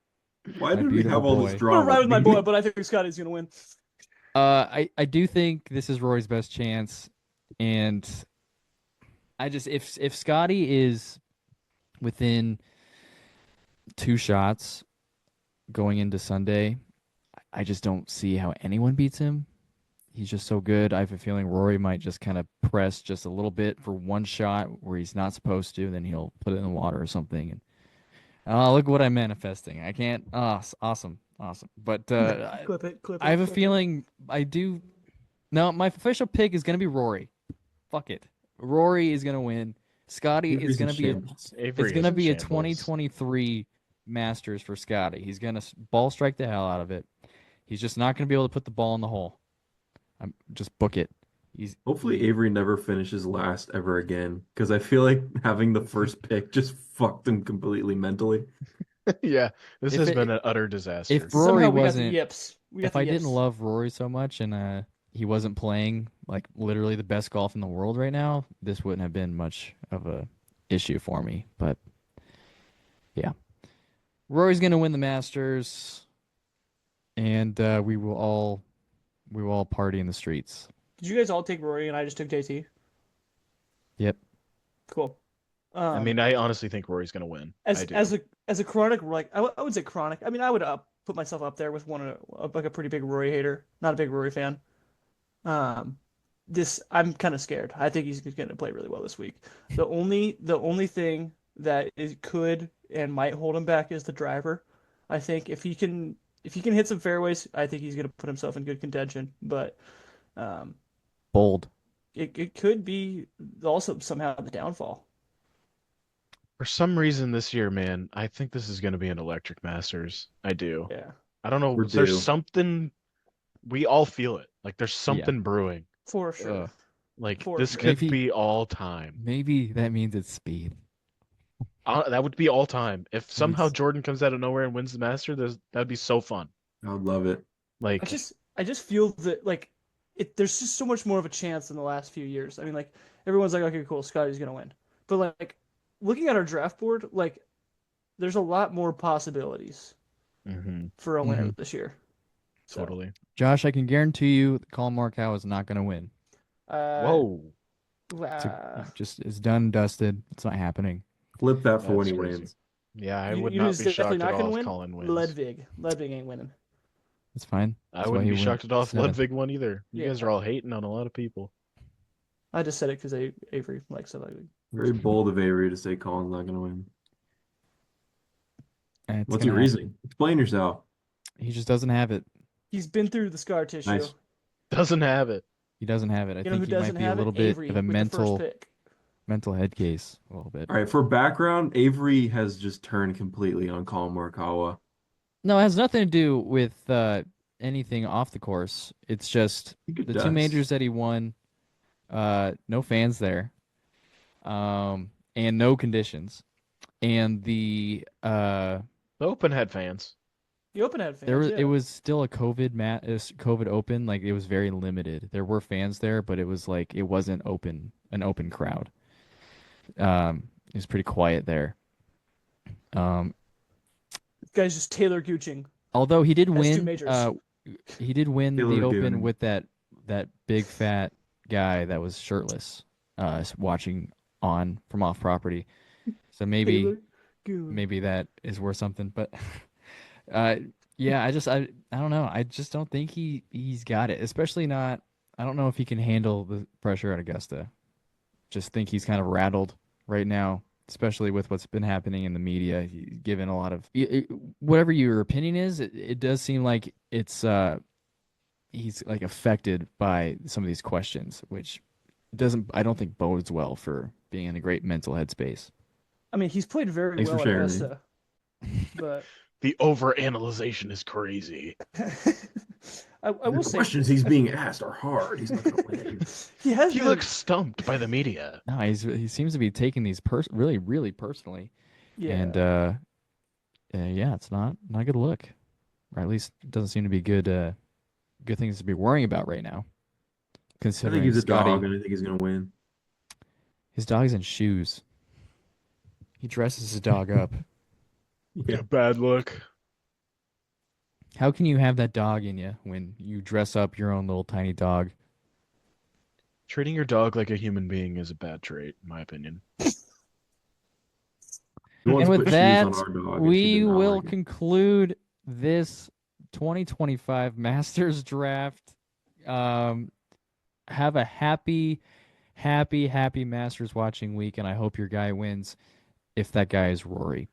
Why My did we beautiful have all this boy. I'm drama? gonna ride with my boy, but I think Scotty's gonna win. I do think this is Rory's best chance, and I just if Scotty is within 2 shots going into Sunday, I just don't see how anyone beats him. He's just so good. I have a feeling Rory might just kind of press just a little bit for one shot where he's not supposed to, then he'll put it in the water or something. And look what I'm manifesting. I can't. Awesome. But Clip it. I have a clip it. feeling I do. No, my official pick is gonna be Rory. Fuck it. Rory is gonna win. Scotty is Avery's in gonna be. shambles. Avery It's gonna is in be a shambles. 2023 Masters for Scotty. He's gonna ball strike the hell out of it. He's just not gonna be able to put the ball in the hole. Just book it. Hopefully Avery never finishes last ever again, because I feel like having the first pick just fucked him completely mentally. Yeah, this If has it- been an utter disaster. If Rory Somehow we got the wasn't, yips. We got if the I yips. didn't love Rory so much and he wasn't playing like literally the best golf in the world right now, this wouldn't have been much of a issue for me. But yeah, Rory's gonna win the Masters, and we will all party in the streets. Did you guys all take Rory and I just took JT? Yep. Cool. I mean, I honestly think Rory's gonna win. as I do. as a chronic, like I would say chronic. I mean, I would put myself up there with like a pretty big Rory hater, not a big Rory fan. This I'm kind of scared. I think he's going to play really well this week. The only thing that could and might hold him back is the driver. I think if he can hit some fairways, I think he's going to put himself in good contention. But Bold. it could be also somehow the downfall. For some reason this year, man, I think this is going to be an electric Masters. I do. Yeah, I don't know. We're There's due. something we all feel it. Like there's Yeah. something brewing. for sure, Uh, Like for this sure. could maybe be all time. maybe that means it's speed. That would be all time. If somehow It's Jordan comes out of nowhere and wins the Master, that'd be so fun. I would love it. Like, I just feel that like there's just so much more of a chance in the last few years. I mean, like everyone's like, okay, cool, Scotty's gonna win, but like looking at our draft board, like there's a lot more possibilities hmm for a winner Mhm. this year. So, totally. Josh, I can guarantee you Colin Morikawa is not going to win. uh, Whoa, Just it's done and dusted. It's not happening. Flip that for when that's he crazy. wins. Yeah, I you would know not who's be definitely shocked at not gonna all if win? Colin wins. Ludwig. Ludwig ain't winning. It's fine. I That's why wouldn't he be went shocked at all if seventh. Ludwig won either. You Yeah. guys are all hating on a lot of people. I just said it because Avery likes Ludwig. Very bold of Avery to say Colin's not going to win. And it's What's your gonna happen. reasoning? Explain yourself. He just doesn't have it. He's been through the scar tissue. Nice. Doesn't have it. He doesn't have it. I You know who think he might doesn't be a have little it? bit Avery of a with the first mental pick. head case. A little bit. All right, for background, Avery has just turned completely on Colin Morikawa. No, it has nothing to do with anything off the course. It's just I think it the does. two majors that he won. No fans there. And no conditions. And the The Open had fans. The Open had fans. there was yeah. it was still a COVID Open. Like it was very limited. There were fans there, but it was like it wasn't an open crowd. It was pretty quiet there. This guy's just Taylor Gooching. Although he did Has two win, majors. he did win Taylor the Open Gooden. with that big fat guy that was shirtless, watching on from off property. So Taylor Gooching. maybe that is worth something. But yeah, I don't know. I just don't think he's got it. Especially not. I don't know if he can handle the pressure at Augusta. Just think he's kind of rattled right now, especially with what's been happening in the media. He's given a lot of whatever your opinion is. It does seem like it's he's like affected by some of these questions, which doesn't I don't think bodes well for being in a great mental headspace. I mean, he's played very Thanks for well at sharing, Augusta, but The overanalyzation is crazy. I will The say questions he's being asked are hard. He's not going to win. he has He been. looks stumped by the media. No, he seems to be taking these really personally, Yeah. and yeah, it's not a good look, or at least it doesn't seem to be good things to be worrying about right now. I think Considering he's a Scotty, dog, and I think he's going to win. his dog's in shoes. He dresses his dog up. Yeah. Bad look. How can you have that dog in you when you dress up your own little tiny dog? Treating your dog like a human being is a bad trait, in my opinion. He wants And to with put shoes that, on our dog, and she we did not will like it. conclude this 2025 Masters draft. Have a happy Masters watching week, and I hope your guy wins if that guy is Rory.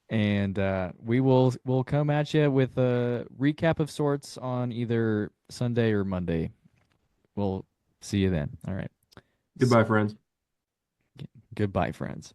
And we'll come at you with a recap of sorts on either Sunday or Monday. We'll see you then. All right. Goodbye, friends. Goodbye, friends.